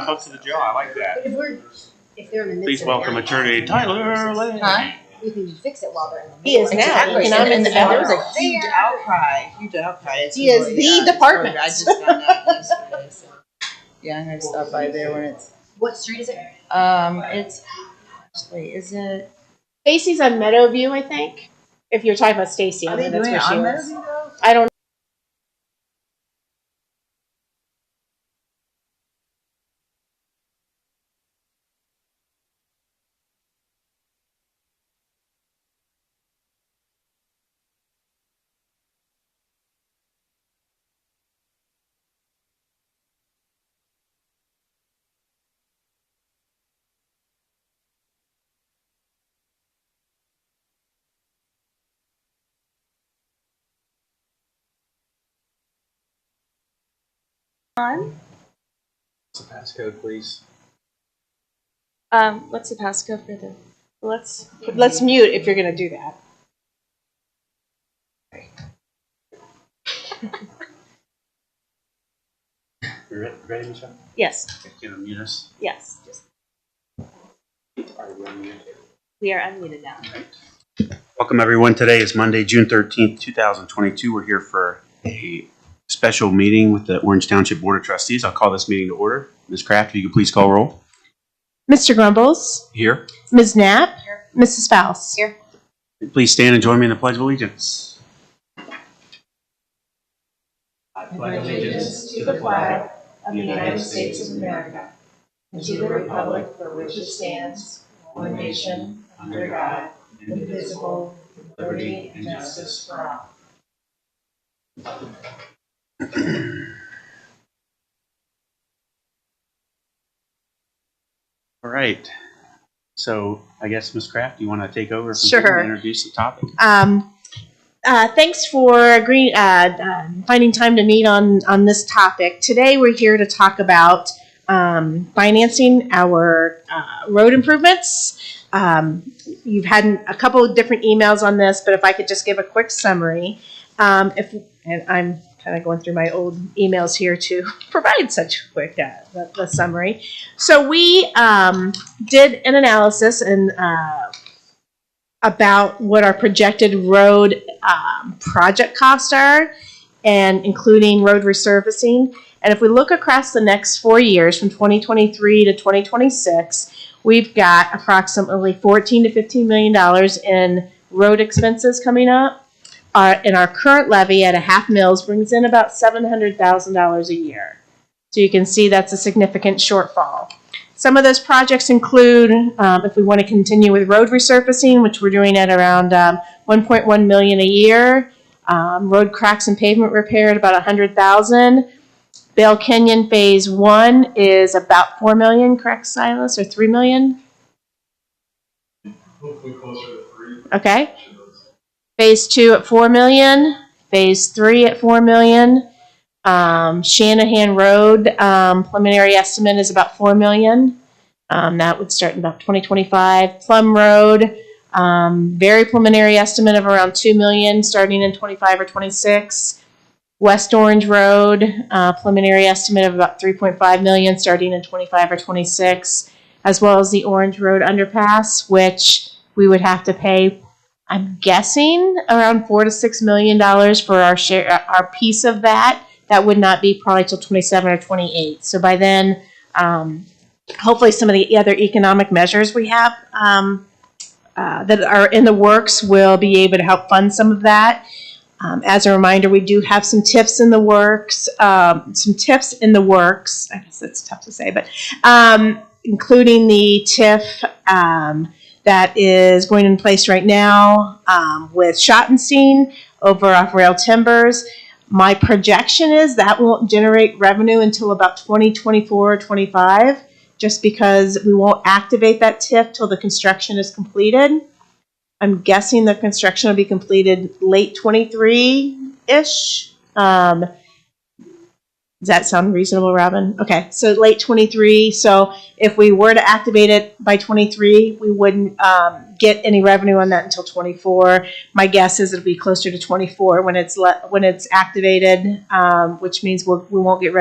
hook to the jaw. I like that. But if they're in the midst Please of welcome attorney Tyler Lane. Huh? we can fix it while they're in the He is middle. now. Exactly. And there was a Huge huge outcry. It's He is really, the department. I just found out yesterday. So. Yeah, I'm gonna stop by there when it's. What street is it? It's actually, is it? Stacy's on Meadowview, I think. If you're talking about Stacy, I Are they think that's doing where it she on is. Meadowview though? I don't. What's the passcode, please? What's the passcode for the? Let's mute if you're gonna do that. You ready, Michelle? Yes. Can you unmute us? Yes. Are you unmuted? We are unmuted now. Welcome, everyone. Today is Monday, June 13th, 2022. We're here for a special meeting with the Orange Township Board of Trustees. I'll call this meeting to order. Ms. Kraft, if you could please call roll. Mr. Grumbles, Here. Ms. Knapp, Mrs. Faust. Here. Please stand and join me in the Pledge of Allegiance. I pledge allegiance to the flag of the United States of America and to the republic for which it stands, one nation, under God, indivisible, with liberty and justice for all. All right. So I guess, Ms. Kraft, you want to take over from Sure. here and introduce the topic? Thanks for finding time to meet on this topic. Today we're here to talk about financing our road improvements. You've had a couple of different emails on this, but if I could just give a quick summary. And I'm kind of going through my old emails here to provide such a quick the summary. So we did an analysis and about what our projected road project costs are, and including road resurfacing. And if we look across the next 4 years, from 2023 to 2026, we've got approximately $14 to $15 million in road expenses coming up. And our current levy at a half mills brings in about $700,000 a year. So you can see that's a significant shortfall. Some of those projects include, if we want to continue with road resurfacing, which we're doing at around $1.1 million a year. Road cracks and pavement repair at about $100,000. Bale Canyon Phase 1 is about $4 million, correct, Silas, or $3 million? Hopefully closer to 3. Okay. Phase 2 at $4 million. Phase 3 at $4 million. Shanahan Road preliminary estimate is about $4 million. That would start in about 2025. Plum Road, very preliminary estimate of around $2 million starting in 25 or 26. West Orange Road, preliminary estimate of about $3.5 million starting in 25 or 26, as well as the Orange Road Underpass, which we would have to pay, I'm guessing, around $4 to $6 million for our share, our piece of that. That would not be probably till 27 or 28. So by then, hopefully some of the other economic measures we have that are in the works will be able to help fund some of that. As a reminder, we do have some TIFs in the works. I guess that's tough to say, but including the TIF that is going in place right now with Schottenstein over off Rail Timbers. My projection is that won't generate revenue until about 2024 or 25, just because we won't activate that TIF till the construction is completed. I'm guessing the construction will be completed late 23-ish. Does that sound reasonable, Robin? Okay, so late 23. So if we were to activate it by 23, we wouldn't get any revenue on that until 24. My guess is it'll be closer to 24 when it's activated, which means we won't get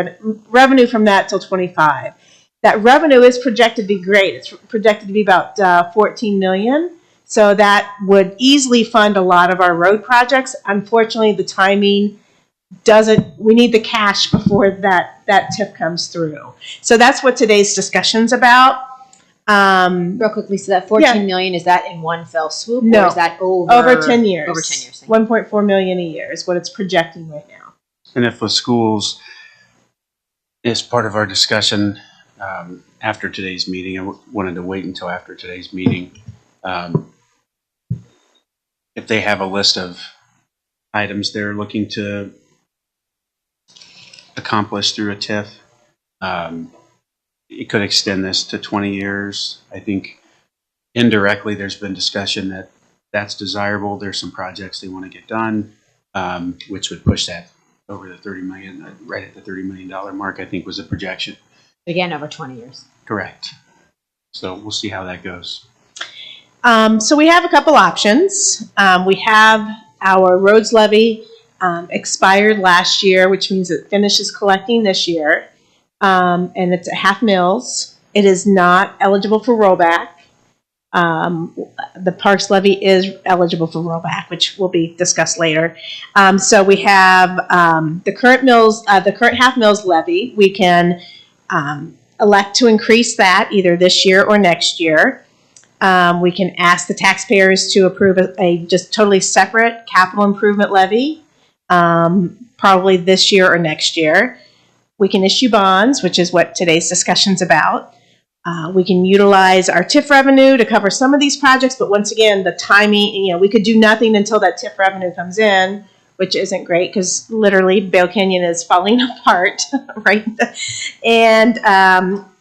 revenue from that till 25. That revenue is projected to be great. It's projected to be about 14 million. So that would easily fund a lot of our road projects. Unfortunately, the timing doesn't, we need the cash before that TIF comes through. So that's what today's discussion's about. Real quickly, so that 14 million, is that in one fell swoop? No. Or is that over 10 years. Over 10 years. 1.4 million a year is what it's projecting right now. And if with schools, as part of our discussion after today's meeting, I wanted to wait until after today's meeting. If they have a list of items they're looking to accomplish through a TIF, it could extend this to 20 years. I think indirectly there's been discussion that that's desirable. There's some projects they want to get done, which would push that over the 30 million, right at the $30 million mark, I think was the projection. Again, over 20 years. Correct. So we'll see how that goes. So we have a couple options. We have our roads levy expired last year, which means it finishes collecting this year. And it's at half mills. It is not eligible for rollback. The parks levy is eligible for rollback, which will be discussed later. So we have the current half mills levy. We can elect to increase that either this year or next year. We can ask the taxpayers to approve a just totally separate capital improvement levy, probably this year or next year. We can issue bonds, which is what today's discussion's about. We can utilize our TIF revenue to cover some of these projects, but once again, the timing, we could do nothing until that TIF revenue comes in, which isn't great because literally Bale Canyon is falling apart, right? And,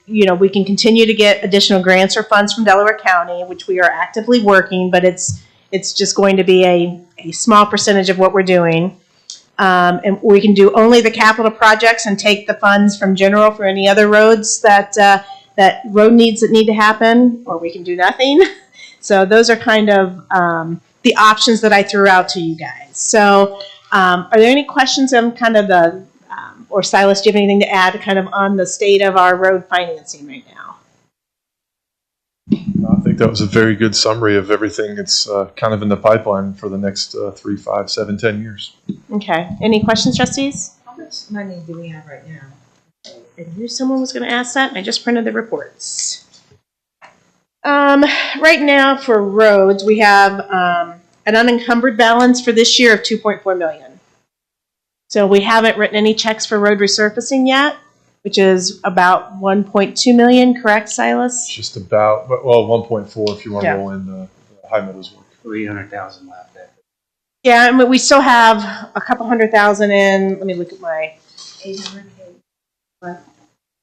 we can continue to get additional grants or funds from Delaware County, which we are actively working, but it's just going to be a small percentage of what we're doing. And we can do only the capital projects and take the funds from general for any other roads that road needs that need to happen, or we can do nothing. So those are kind of the options that I threw out to you guys. So are there any questions on kind of or Silas, do you have anything to add kind of on the state of our road financing right now? I think that was a very good summary of everything that's kind of in the pipeline for the next 3, 5, 7, 10 years. Okay. Any questions, trustees? How much money do we have right now? I knew someone was going to ask that, and I just printed the reports. Right now for roads, we have an unencumbered balance for this year of $2.4 million. So we haven't written any checks for road resurfacing yet, which is about 1.2 million, correct, Silas? Just about, well, 1.4 if you want to roll in the high meadows work. 300,000 left. Yeah, I mean, we still have a couple $100,000 in. Let me look at my 800K.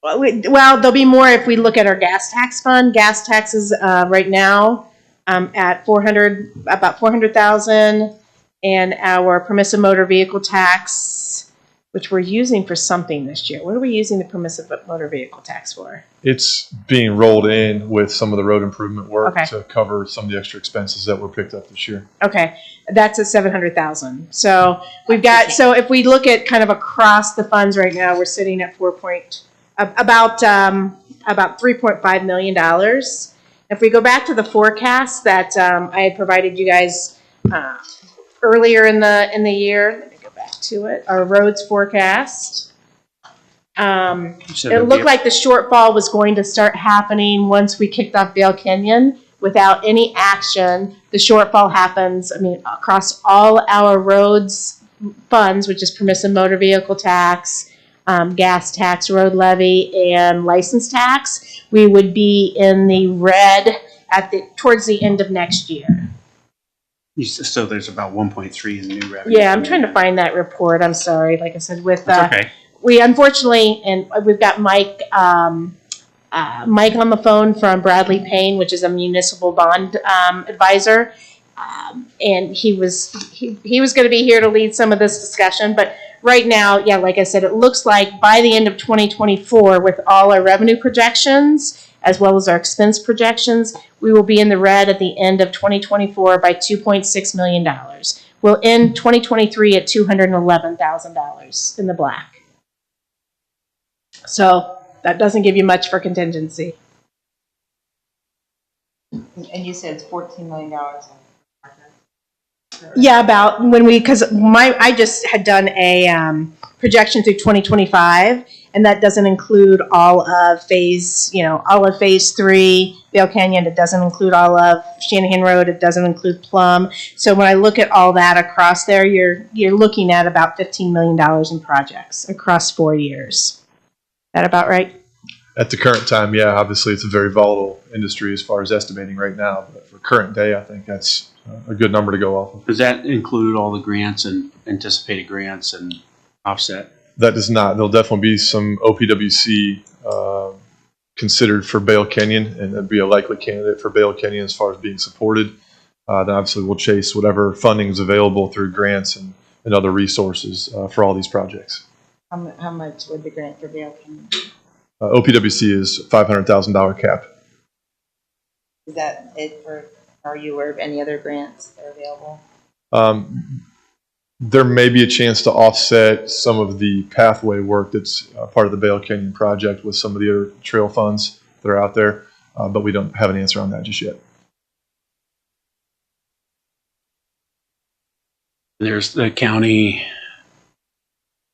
Well, there'll be more if we look at our gas tax fund. Gas taxes right now at about 400,000, and our permissive motor vehicle tax, which we're using for something this year. What are we using the permissive motor vehicle tax for? It's being rolled in with some of the road improvement work Okay. to cover some of the extra expenses that were picked up this year. Okay, that's at 700,000. So we've got. So if we look at kind of across the funds right now, we're sitting at about $3.5 million. If we go back to the forecast that I had provided you guys earlier in the year, let me go back to it. Our roads forecast. It looked like the shortfall was going to start happening once we kicked off Bale Canyon. Without any action, the shortfall happens. I mean, across all our roads funds, which is permissive motor vehicle tax, gas tax, road levy, and license tax, we would be in the red towards the end of next year. So there's about 1.3 in new revenue. Yeah, I'm trying to find that report. I'm sorry. Like I said, That's okay. we unfortunately, and we've got Mike on the phone from Bradley Payne, which is a municipal bond advisor, and he was going to be here to lead some of this discussion. But right now, yeah, like I said, it looks like by the end of 2024, with all our revenue projections as well as our expense projections, we will be in the red at the end of 2024 by $2.6 million. We'll end 2023 at $211,000 in the black. So that doesn't give you much for contingency. And you said it's $14 million. Yeah, about when because I just had done a projection through 2025, and that doesn't include all of phase 3, Vale Canyon. It doesn't include all of Shanahan Road. It doesn't include Plum. So when I look at all that across there, you're looking at about $15 million in projects across 4 years. That about right? At the current time, yeah, obviously it's a very volatile industry as far as estimating right now. But for current day, I think that's a good number to go off of. Does that include all the grants and anticipated grants and offset? That does not. There'll definitely be some OPWC considered for Vale Canyon, and that'd be a likely candidate for Vale Canyon as far as being supported. Then obviously we'll chase whatever funding is available through grants and other resources for all these projects. How much would the grant for Vale Canyon be? OPWC is $500,000 cap. Is that it for, are you aware of any other grants that are available? There may be a chance to offset some of the pathway work that's part of the Vale Canyon project with some of the other trail funds that are out there, but we don't have an answer on that just yet. There's the county.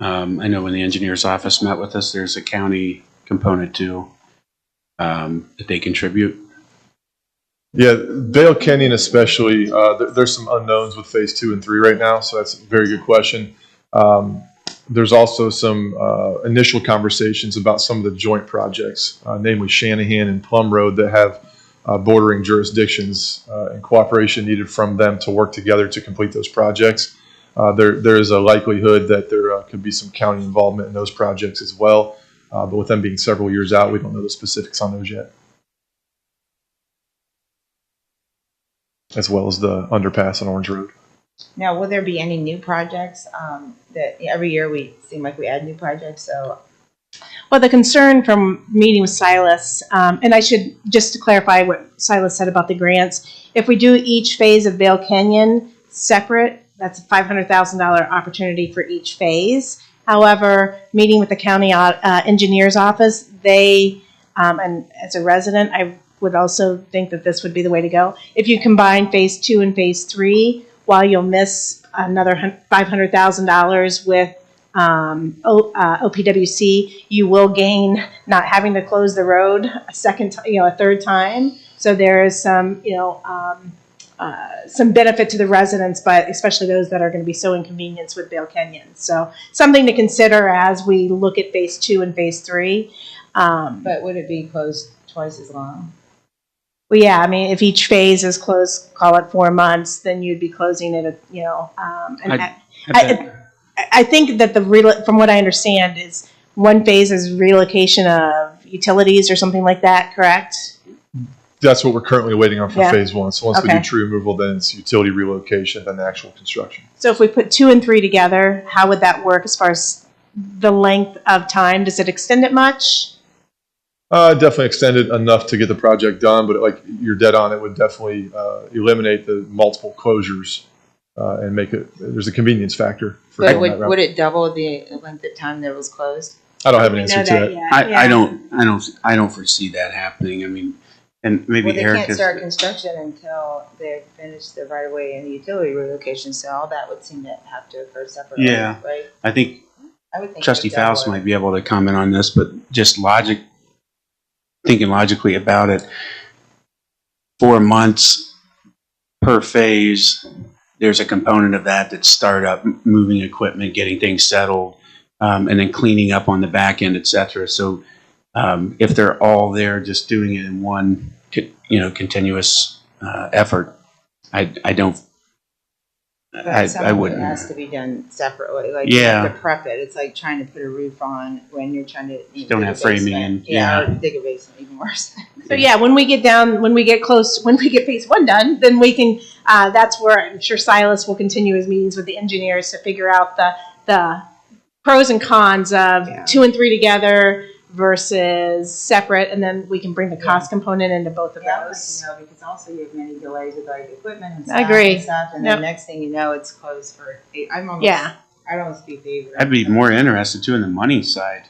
I know when the engineer's office met with us, there's a county component too that they contribute. Yeah, Vale Canyon especially, there's some unknowns with phase 2 and 3 right now, so that's a very good question. There's also some initial conversations about some of the joint projects, namely Shanahan and Plum Road, that have bordering jurisdictions and cooperation needed from them to work together to complete those projects. There is a likelihood that there could be some county involvement in those projects as well, but with them being several years out, we don't know the specifics on those yet. As well as the Underpass on Orange Road. Now, will there be any new projects that every year we seem like we add new projects? So, Well, the concern from meeting with Silas, and I should just to clarify what Silas said about the grants, if we do each phase of Vale Canyon separate, that's a $500,000 opportunity for each phase. However, meeting with the county engineer's office, they, and as a resident, I would also think that this would be the way to go. If you combine phase 2 and phase 3, while you'll miss another $500,000 with OPWC, you will gain not having to close the road a third time. So there is some benefit to the residents, but especially those that are going to be so inconvenienced with Vale Canyon. So something to consider as we look at phase 2 and phase 3. but would it be closed twice as long? Well, yeah, I mean, if each phase is closed, call it 4 months, then you'd be closing it, I think that from what I understand is one phase is relocation of utilities or something like that, correct? That's what we're currently waiting on for Yeah. phase 1. So once we Okay. do tree removal, then it's utility relocation, then the actual construction. So if we put 2 and 3 together, how would that work as far as the length of time? Does it extend it much? Definitely extended enough to get the project done, but like you're dead on, it would definitely eliminate the multiple closures and make it. There's a convenience factor for But going that route. would it double the length of time that it was closed? I don't have an We answer know to that. yet. I Yeah. don't foresee that happening. I mean, and maybe Well, they Eric can't is. start construction until they've finished the right of way and the utility relocation. So all that would seem to have to occur separately, Yeah. right? I think I would think Trustee it would double Faust it. might be able to comment on this, but just thinking logically about it, 4 months per phase, there's a component of that that's startup, moving equipment, getting things settled, and then cleaning up on the back end, et cetera. So if they're all there just doing it in one continuous effort, I don't. But some I of it wouldn't. has to be done separately. Like Yeah. you have to prep it. It's like trying to put a roof on when you're trying to Don't dig a have framing basement. and- yeah, yeah. or dig a basement, even worse. So yeah, when we get phase 1 done, then we can, that's where I'm sure Silas will continue his meetings with the engineers to figure out the pros and cons of 2 and 3 together versus separate, and then we can bring the cost component into both of Yeah, I'd like those. to know because also you have many delays with like equipment and I agree. and stuff, and Yep. then next thing you know, it's closed for. I'd almost be favored. I'd be more interested too in the money side.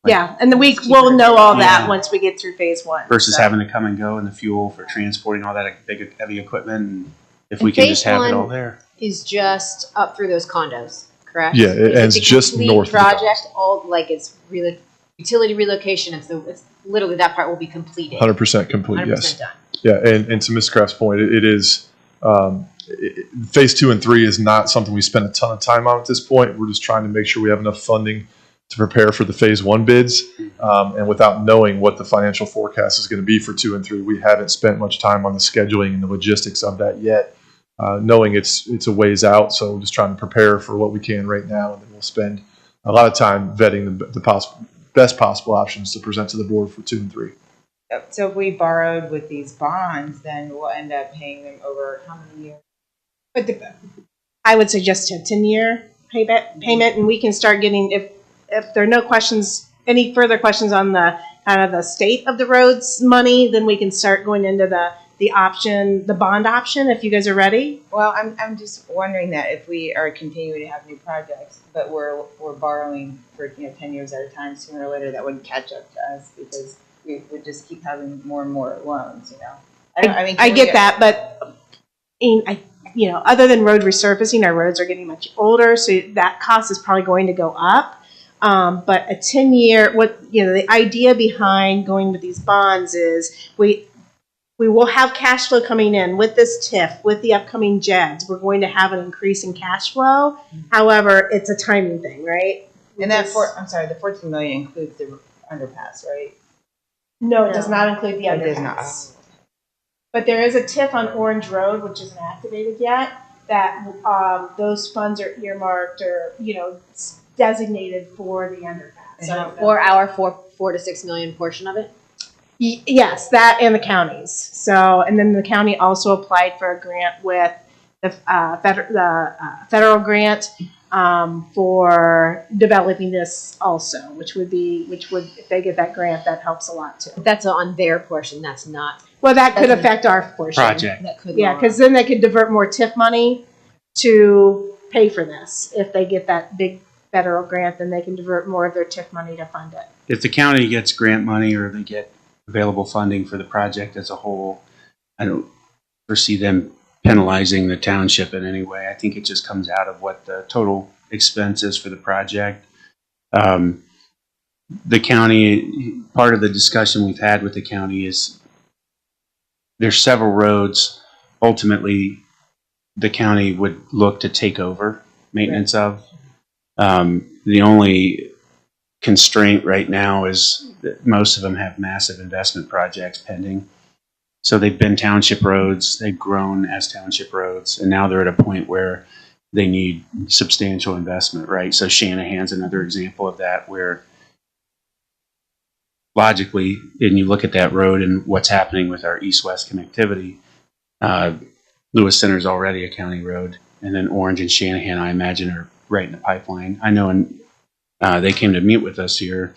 Yeah, and then we'll know all that Yeah. once we get through phase one. versus so. having to come and go and the fuel for transporting all that big heavy equipment. And if And we can phase just have it all one there. is just up through those condos, correct? Yeah, it Is ends the just complete north of the project, all, like, it's really, utility relocation, it's literally that part will be completed. 100% complete, 100% yes. done. Yeah, and to Ms. Kraft's point, it is, phase 2 and 3 is not something we spend a ton of time on at this point. We're just trying to make sure we have enough funding to prepare for the phase 1 bids. And without knowing what the financial forecast is going to be for 2 and 3, we haven't spent much time on the scheduling and the logistics of that yet, knowing it's a ways out. So we're just trying to prepare for what we can right now, and then we'll spend a lot of time vetting the best possible options to present to the board for 2 and 3. So if we borrowed with these bonds, then we'll end up paying them over how many years? But I would suggest a 10-year payment, and we can start getting, if there are no questions, any further questions on the kind of the state of the roads money, then we can start going into the option, the bond option, if you guys are ready. Well, I'm just wondering that if we are continuing to have new projects, but we're borrowing for 10 years at a time, sooner or later that would catch up to us because we would just keep having more and more loans. I get that, but other than road resurfacing, our roads are getting much older, so that cost is probably going to go up. But a 10-year, the idea behind going with these bonds is we will have cash flow coming in with this TIF, with the upcoming JEDs. We're going to have an increase in cash flow. However, it's a timing thing, right? And the 14 million includes the underpass, right? No, it does not include the It does not. underpass. But there is a TIF on Orange Road, which isn't activated yet, that those funds are earmarked or, designated for the underpass. So for our 4 to 6 million portion of it? Yes, that and the counties. So, and then the county also applied for a grant with the federal grant for developing this also, which would, if they get that grant, that helps a lot too. That's on their portion, that's not. Well, that could affect our portion. Project. That could. Yeah, because then they could divert more TIF money to pay for this. If they get that big federal grant, then they can divert more of their TIF money to fund it. If the county gets grant money or they get available funding for the project as a whole, I don't foresee them penalizing the township in any way. I think it just comes out of what the total expense is for the project. The county, part of the discussion we've had with the county is there's several roads ultimately the county would look to take over maintenance of. The only constraint right now is that most of them have massive investment projects pending. So they've been township roads, they've grown as township roads, and now they're at a point where they need substantial investment, right? So Shanahan's another example of that, where logically, and you look at that road and what's happening with our east-west connectivity, Lewis Center is already a county road, and then Orange and Shanahan, I imagine, are right in the pipeline. I know they came to meet with us here.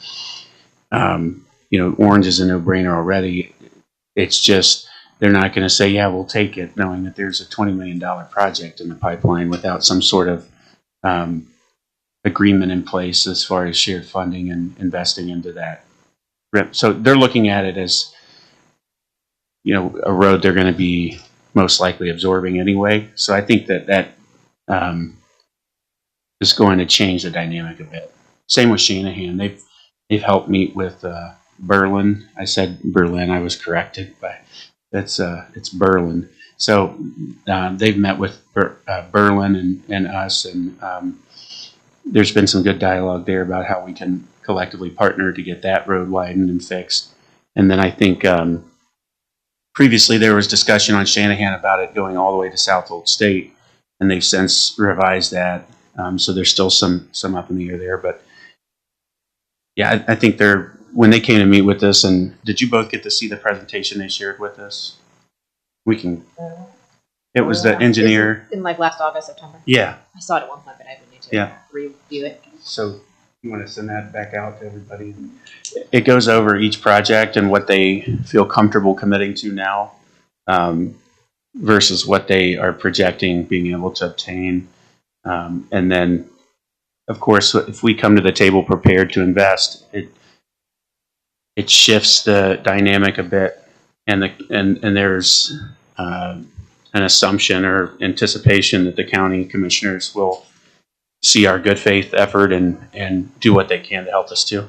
Orange is a no-brainer already. It's just they're not going to say, yeah, we'll take it, knowing that there's a $20 million project in the pipeline without some sort of agreement in place as far as shared funding and investing into that. So they're looking at it as, a road they're going to be most likely absorbing anyway. So I think that is going to change the dynamic a bit. Same with Shanahan. They've helped meet with Berlin. I said Berlin. I was corrected, but it's Berlin. So they've met with Berlin and us, and there's been some good dialogue there about how we can collectively partner to get that road widened and fixed. And then I think previously there was discussion on Shanahan about it going all the way to South Old State, and they've since revised that. So there's still some up in the air there, but yeah, I think when they came to meet with us, and did you both get to see the presentation they shared with us? It was the engineer. In like last August, September. Yeah. I saw it at one point, but I would need to review it. So you want to send that back out to everybody? It goes over each project and what they feel comfortable committing to now versus what they are projecting being able to obtain. And then, of course, if we come to the table prepared to invest, it shifts the dynamic a bit, and there's an assumption or anticipation that the county commissioners will see our good faith effort and do what they can to help us too.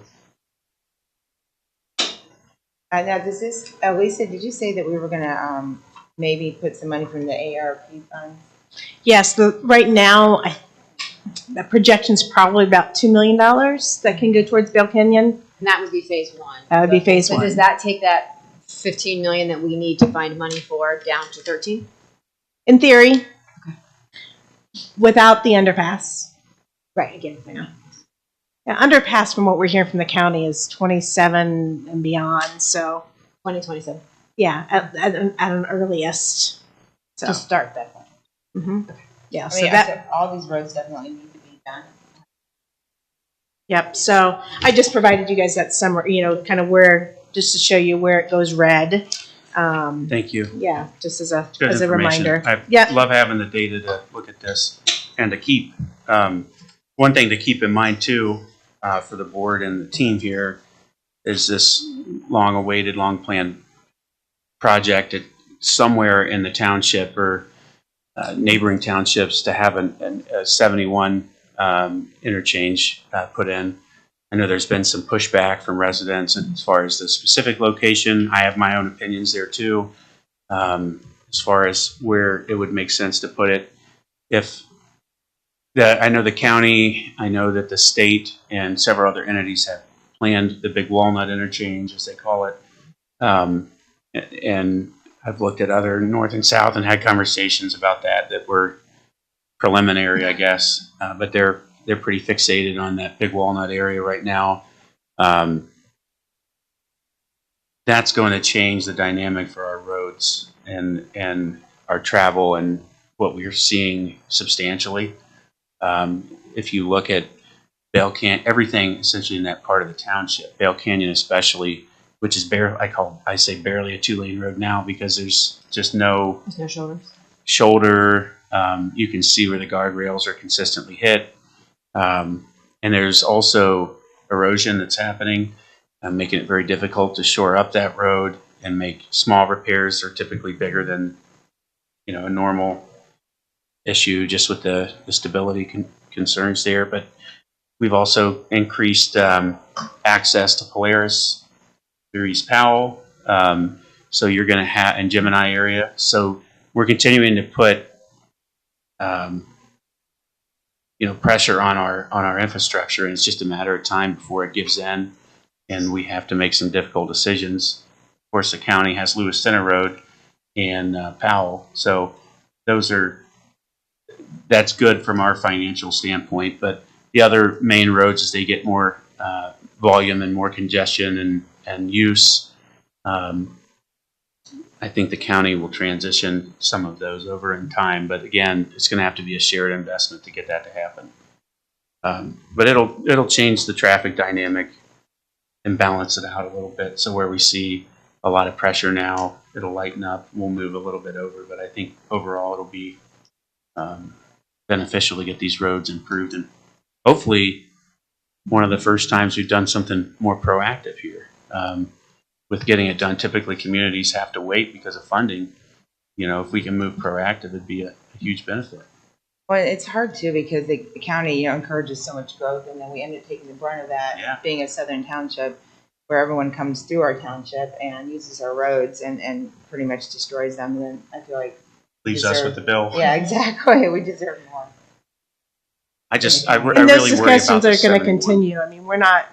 Now, does this, Lisa, did you say that we were gonna, maybe put some money from the ARP fund? Yes, right now, the projection's probably about $2 million that can go towards Bale Canyon. And that would be phase one. That would be phase So one. does that take that 15 million that we need to find money for down to 13? In theory, without the underpass. Right, again. Yeah, underpass, from what we're hearing from the county, is 27 and beyond. So 2027 yeah, at an earliest. So to start that point. Yeah, I so mean, that. all these roads definitely need to be done. Yep. So I just provided you guys that summary, kind of where, just to show you where it goes red. Thank you. Yeah, just as a Good information. reminder. I Yep. love having the data to look at this and to keep. One thing to keep in mind too, for the board and the team here, is this long-awaited, long-planned project somewhere in the township or neighboring townships to have a 71 interchange put in. I know there's been some pushback from residents as far as the specific location. I have my own opinions there too, as far as where it would make sense to put it. I know the county, I know that the state and several other entities have planned the big Walnut Interchange, as they call it. And I've looked at other north and south and had conversations about that were preliminary, I guess. But they're pretty fixated on that big Walnut area right now. That's going to change the dynamic for our roads and our travel and what we're seeing substantially. If you look at Bale Canyon, everything essentially in that part of the township, Bale Canyon especially, which is I say barely a 2-lane road now because there's just no There's no shoulders. shoulder. You can see where the guardrails are consistently hit. And there's also erosion that's happening, making it very difficult to shore up that road and make small repairs. Are typically bigger than a normal issue, just with the stability concerns there. But we've also increased access to Polaris through East Powell. So you're going to have in Gemini area. So we're continuing to put pressure on our infrastructure, and it's just a matter of time before it gives in, and we have to make some difficult decisions. Of course, the county has Lewis Center Road and Powell, so that's good from our financial standpoint. But the other main roads, as they get more volume and more congestion and use, I think the county will transition some of those over in time. But again, it's going to have to be a shared investment to get that to happen. But it'll change the traffic dynamic and balance it out a little bit. So where we see a lot of pressure now, it'll lighten up. We'll move a little bit over. But I think overall it'll be beneficial to get these roads improved, and hopefully one of the first times we've done something more proactive here. With getting it done, typically communities have to wait because of funding. If we can move proactive, it'd be a huge benefit. Well, it's hard too because the county, encourages so much growth, and then we end up taking the brunt of that. Yeah. Being a southern township, where everyone comes through our township and uses our roads and pretty much destroys them. And then I feel like Leaves us with the bill. yeah, exactly. We deserve more. I And really those worry about discussions the are going to 71. continue. We're not.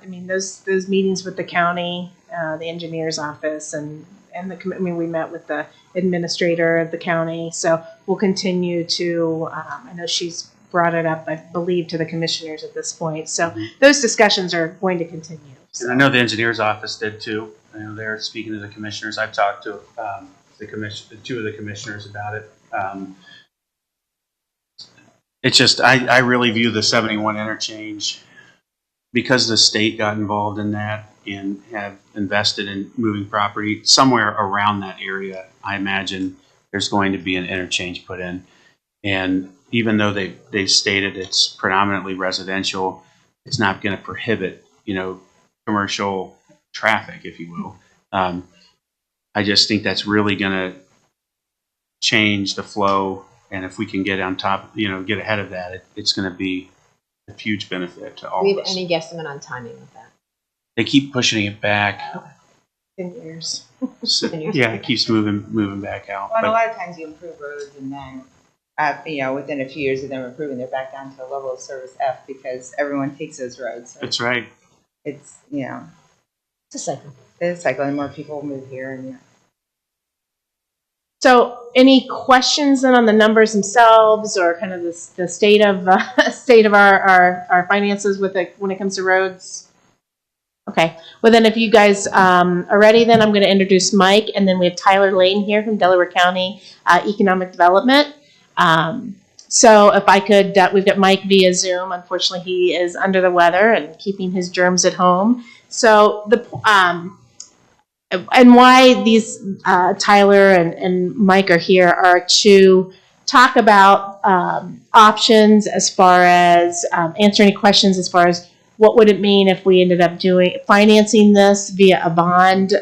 Those meetings with the county, the engineer's office, and we met with the administrator of the county. So we'll continue to. I know she's brought it up, I believe, to the commissioners at this point. So those discussions are going to continue. So. And I know the engineer's office did too. They're speaking to the commissioners. I've talked to two of the commissioners about it. It's just I really view the 71 interchange, because the state got involved in that and have invested in moving property somewhere around that area. I imagine there's going to be an interchange put in, and even though they've stated it's predominantly residential, it's not going to prohibit commercial traffic, if you will. I just think that's really going to change the flow. And if we can get on top, get ahead of that, it's going to be a huge benefit to all Do we of have us. any guesstimate on timing of that? They keep pushing it back. 10 years. So, 10 years. yeah, it keeps moving back out. Well, and a But lot of times you improve roads and then, within a few years of them improving, they're back down to a level of service F because everyone takes those roads. So that's right. it's, It's a cycle. it's a cycle and more people move here and So, any questions then on the numbers themselves, or kind of the state of our finances when it comes to roads? Okay. Well, then, if you guys are ready, then I'm going to introduce Mike, and then we have Tyler Lane here from Delaware County Economic Development. So, if I could, we've got Mike via Zoom. Unfortunately, he is under the weather and keeping his germs at home. So and why these Tyler and Mike are here are to talk about options as far as answer any questions as far as what would it mean if we ended up financing this via a bond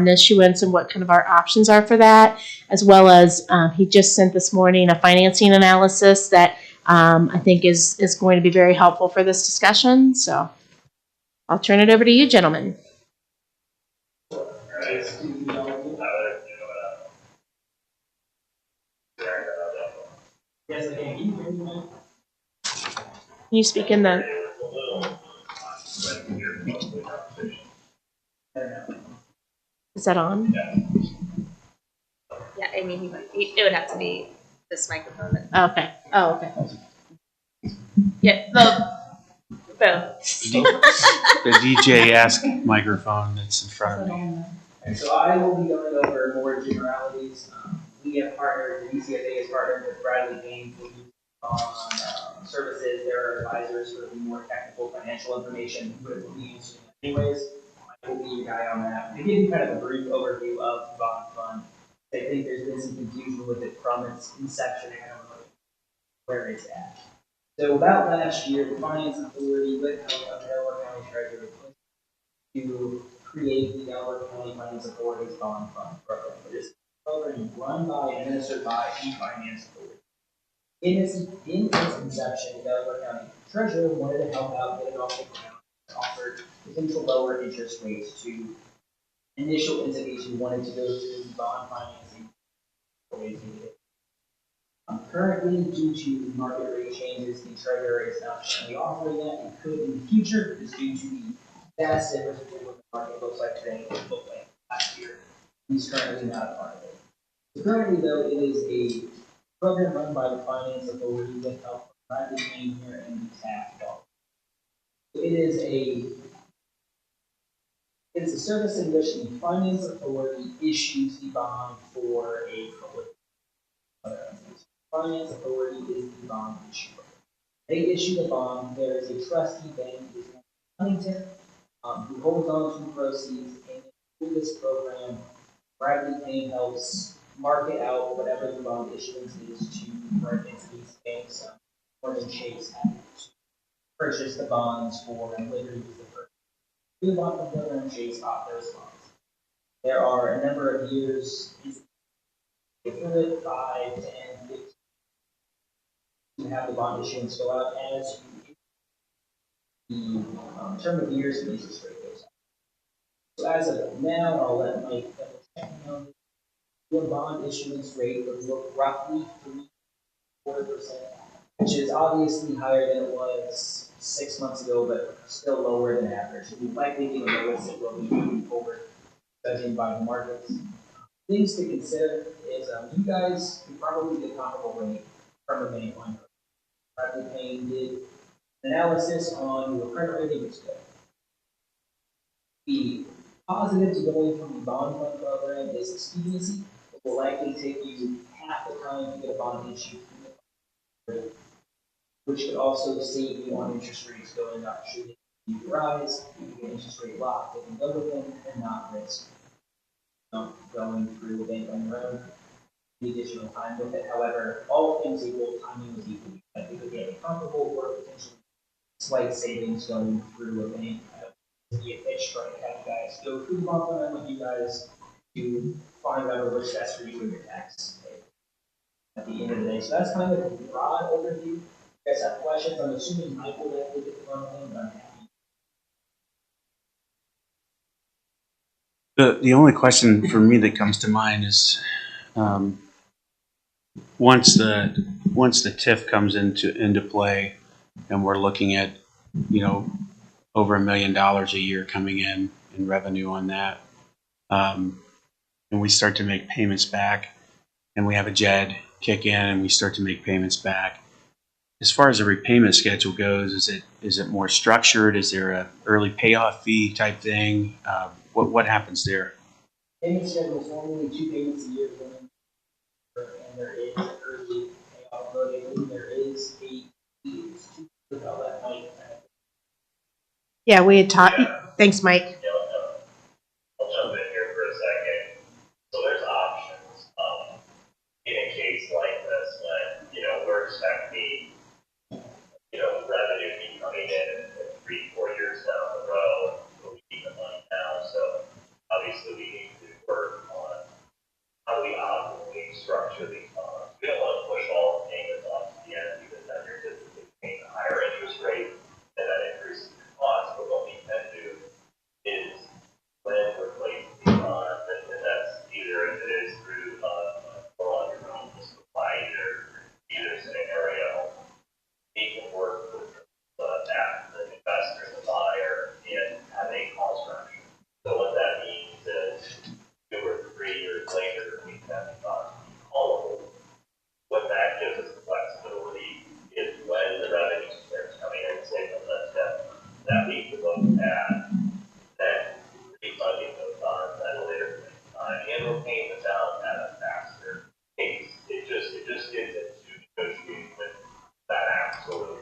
issuance, and what kind of our options are for that, as well as he just sent this morning a financing analysis that I think is going to be very helpful for this discussion. So I'll turn it over to you, gentlemen. Can you speak in the... Is that on? Yeah, I mean, it would have to be this microphone. Okay. Oh, okay. Yeah, both. The DJ-esque microphone that's in front of me. And so I will be going over more generalities. We have partnered, the DCFA has partnered with Bradley Payne on services. There are advisors who have more technical financial information, but it will be used anyways. I will be your guy on that. To give you kind of a brief overview of the bond fund, I think there's been some confusion with it from its inception. I don't know where it's at. So about last year, the Finance Authority with help of Delaware County Treasurer to create the Delaware County Finance Authority's Bond Fund program. It is a program run by and administered by the Finance Authority. In its inception, the Delaware County Treasurer wanted to help out, get it off the ground, and offered potential lower interest rates to initial entities who wanted to go through bond financing. Currently, due to market rate changes, the Treasurer is not currently offering that. It could in the future, just due to the vast difference between what the market looks like today and what it looked like last year. He's currently not a part of it. So currently, though, it is a program run by the Finance Authority with help from Bradley Payne here and the tax law. It is a service in which the Finance Authority issues the bond for a public. Finance Authority is the bond issuer. They issue the bond. There is a trustee bank, Huntington, who holds on to the proceeds, and through this program, Bradley Payne helps market out whatever the bond issuance is to different entities, banks, Morgan Chase have to purchase the bonds for, and later use the purchase. We want the Morgan Chase off those bonds. There are a number of years, 5, 10, 15, to have the bond issuance go out as the term of years and interest rate goes up. So as of now, I'll let Mike double check on the bond issuance rate would look roughly 3.4%, which is obviously higher than it was 6 months ago, but still lower than average. It will likely be the lowest it will be moving forward, judging by the markets. Things to consider is you guys can probably get a comparable rate from a bank line. Bradley Payne did analysis on your credit rating is good. The positive to going from the bond fund program is expediency. It will likely take you half the time to get a bond issue, which could also save you on interest rates going up. Should you rise, you can get interest rate locked, you can go with them and not risk going through a bank on your own. The additional time with it. However, all things equal, timing was equal. I think we get a comparable or potentially slight savings going through a bank be a pitch trying to have you guys go through the bump line with you guys to find out what's best for you and your tax at the end of the day. So that's kind of a broad overview. You guys have questions? I'm assuming Michael will look at the bump line, but I'm happy. The only question for me that comes to mind is, once the TIF comes into play, and we're looking at, over $1 million a year coming in revenue on that, and we start to make payments back, and we have a JED kick in, and we start to make payments back. As far as the repayment schedule goes, is it more structured? Is there a early payoff fee type thing? What happens there? Payment schedule is normally 2 payments a year, and there is an early payoff loading. There is a fee to how that money. Yeah, we had talked, thanks, Mike. I'll jump in here for a second. So there's options in a case like this when, we're expecting, revenue to be coming in 3-4 years down the road, but we need the money now. So obviously we need to work on how do we optimally structure these bonds. We don't want to push all the payments off to the end because then you're typically paying a higher interest rate and that increases the cost. But what we can do is when we're placing these bonds, and that's either if it is through on your own supply either scenario, we can work with that, the investor, the buyer, and have a call structure. So what that means is 2 or 3 years later, we have the bonds callable. What that gives us the flexibility is when the revenue starts coming in, say from the that we can look at then refunding those bonds at a later point in time and we're paying them down at a faster pace. It just gets into negotiating with that actual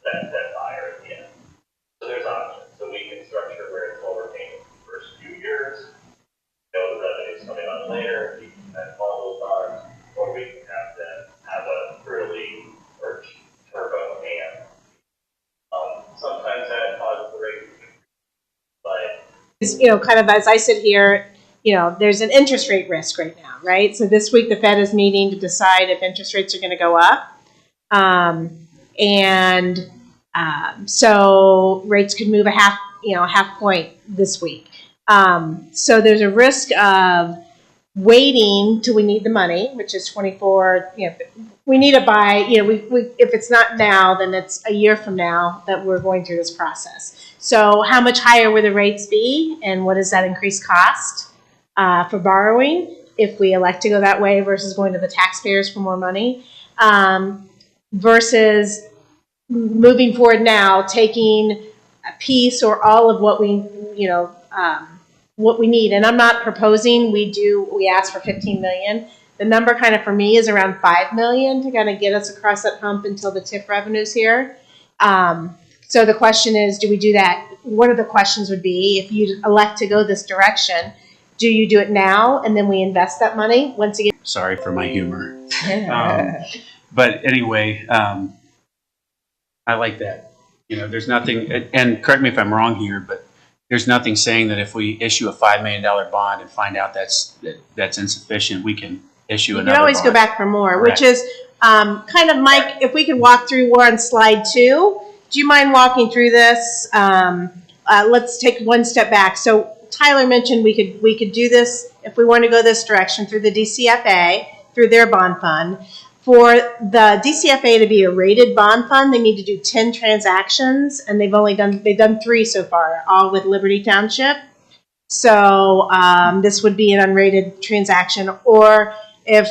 that buyer at the end. So there's options. So we can structure where it's lower payment the first few years. The revenue's coming on later. We can then call those bonds, or we can have them have a early or turbo and sometimes that causes the rate, but Kind of as I sit here, there's an interest rate risk right now, right? So this week the Fed is meeting to decide if interest rates are going to go up. So rates could move a half point this week. So there's a risk of waiting till we need the money, which is 24. We need to buy. If it's not now, then it's a year from now that we're going through this process. So how much higher will the rates be, and what does that increase cost for borrowing if we elect to go that way versus going to the taxpayers for more money, versus moving forward now, taking a piece or all of what we need. And I'm not proposing we ask for 15 million. The number kind of for me is around 5 million to kind of get us across that hump until the TIF revenue's here. So the question is, do we do that? One of the questions would be, if you elect to go this direction, do you do it now and then we invest that money once again? Sorry for my humor. But anyway, I like that. There's nothing, and correct me if I'm wrong here, but there's nothing saying that if we issue a $5 million bond and find out that's insufficient, we can issue another bond. You can always go back for more, Correct. Which is kind of, Mike, if we could walk through, we're on slide 2. Do you mind walking through this? Let's take one step back. So Tyler mentioned we could do this if we want to go this direction through the DCFA, through their bond fund. For the DCFA to be a rated bond fund, they need to do 10 transactions, and they've done 3 so far, all with Liberty Township. So this would be an unrated transaction, or if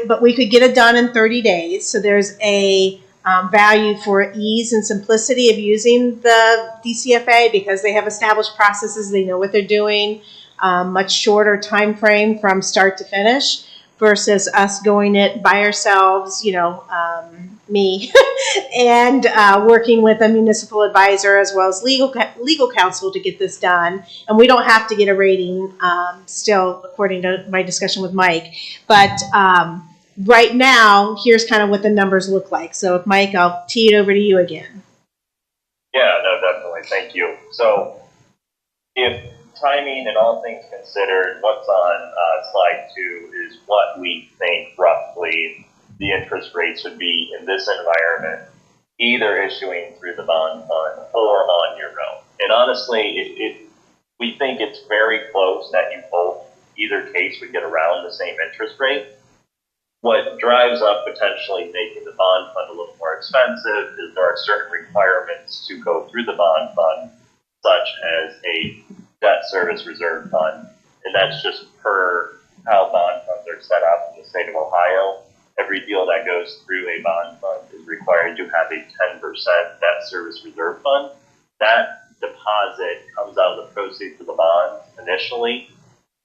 but we could get it done in 30 days. So there's a value for ease and simplicity of using the DCFA because they have established processes, they know what they're doing, much shorter time frame from start to finish versus us going it by ourselves, me, and working with a municipal advisor as well as legal counsel to get this done. And we don't have to get a rating still, according to my discussion with Mike. But right now, here's kind of what the numbers look like. So, Mike, I'll tee it over to you again. yeah, no, definitely. Thank you. So if timing and all things considered, what's on slide 2 is what we think roughly the interest rates would be in this environment, either issuing through the bond fund or on your own. And honestly, we think it's very close that you both, either case, would get around the same interest rate. What drives up potentially making the bond fund a little more expensive is there are certain requirements to go through the bond fund, such as a debt service reserve fund. And that's just per how bond funds are set up in the state of Ohio. Every deal that goes through a bond fund is required to have a 10% debt service reserve fund. That deposit comes out of the proceeds of the bonds initially,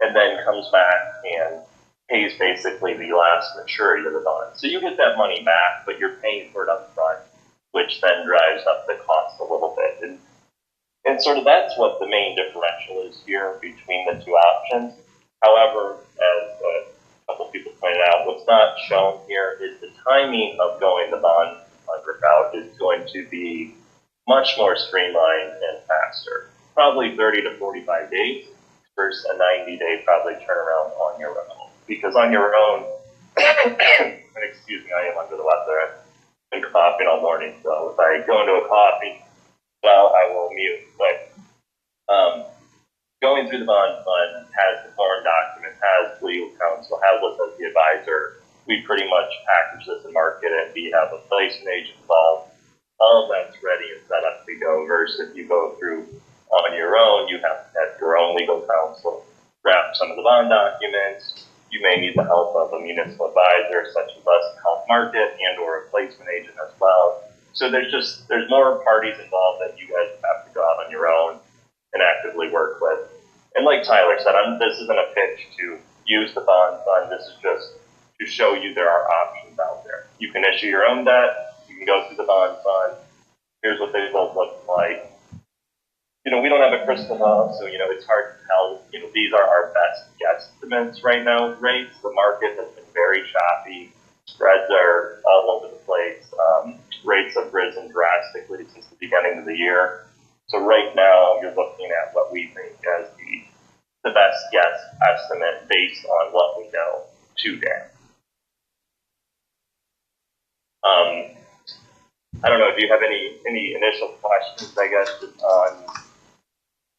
and then comes back and pays basically the last maturity of the bond. So you get that money back, but you're paying for it up front, which then drives up the cost a little bit. And sort of that's what the main differential is here between the two options. However, as a couple people pointed out, what's not shown here is the timing of going the bond fund route is going to be much more streamlined and faster. Probably 30 to 45 days versus a 90-day probably turnaround on your own. Because on your own, excuse me, I am under the weather. I've been coughing all morning, so if I go into a coughing, well, I will mute. But going through the bond fund has the foreign documents, has legal counsel, has us as the advisor. We pretty much package this and market it. We have a placement agent involved. All of that's ready and set up to go. Versus if you go through on your own, you have to have your own legal counsel, draft some of the bond documents. You may need the help of a municipal advisor, such as us, to help market and or a placement agent as well. So there's more parties involved that you guys have to go out on your own and actively work with. And like Tyler said, this isn't a pitch to use the bond fund. This is just to show you there are options out there. You can issue your own debt. You can go through the bond fund. Here's what they both look like. We don't have a crystal ball, so, it's hard to tell. These are our best guesstimates right now. Rates, the market has been very choppy. Spreads are all over the place. Rates have risen drastically since the beginning of the year. So right now, you're looking at what we think as the best guess estimate based on what we know today. I don't know, do you have any initial questions, I guess,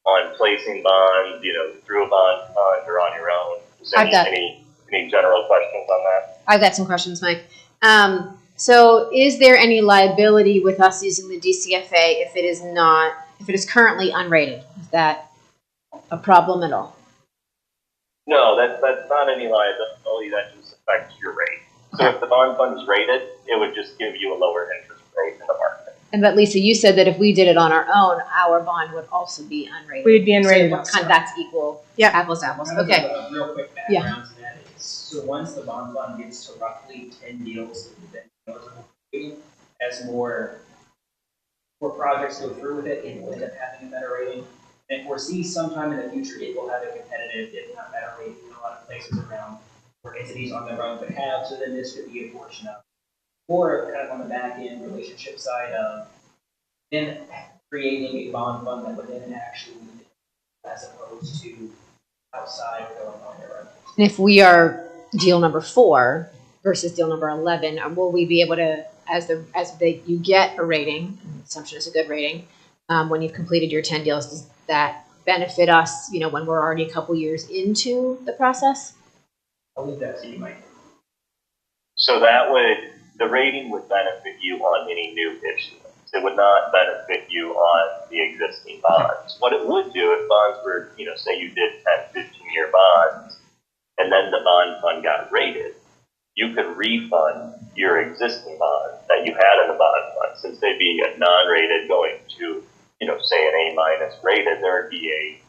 on placing bonds, through a bond fund or on your own? Any general questions on that? I've got some questions, Mike. So is there any liability with us using the DCFA if it is currently unrated? Is that a problem at all? No, that's not any liability. That just affects your rate. So if the bond fund is rated, it would just give you a lower interest rate in the market. But Lisa, you said that if we did it on our own, our bond would also be unrated. We'd be unrated So also. that's equal. Yeah. Apples to apples. Kind of Okay. a real quick background to that is, so once the bond fund gets to roughly 10 deals that have been eligible for rating, as more projects go through with it, it will end up having a better rating. And foresee sometime in the future, it will have a competitive, if not better rating in a lot of places around where entities on their own could have. So then this could be a portion of, or kind of on the back end relationship side of then creating a bond fund that would then actually, as opposed to outside going on their own. And if we are deal number 4 versus deal number 11, will we be able to, you get a rating, assumption is a good rating, when you've completed your 10 deals, does that benefit us, when we're already a couple years into the process? I'll leave that to you, Mike. So the rating would benefit you on any new issuance. It would not benefit you on the existing bonds. What it would do if bonds were, say you did 10, 15-year bonds, and then the bond fund got rated, you could refund your existing bonds that you had in the bond fund. Since they'd be a non-rated going to, say an A- rated, there would be a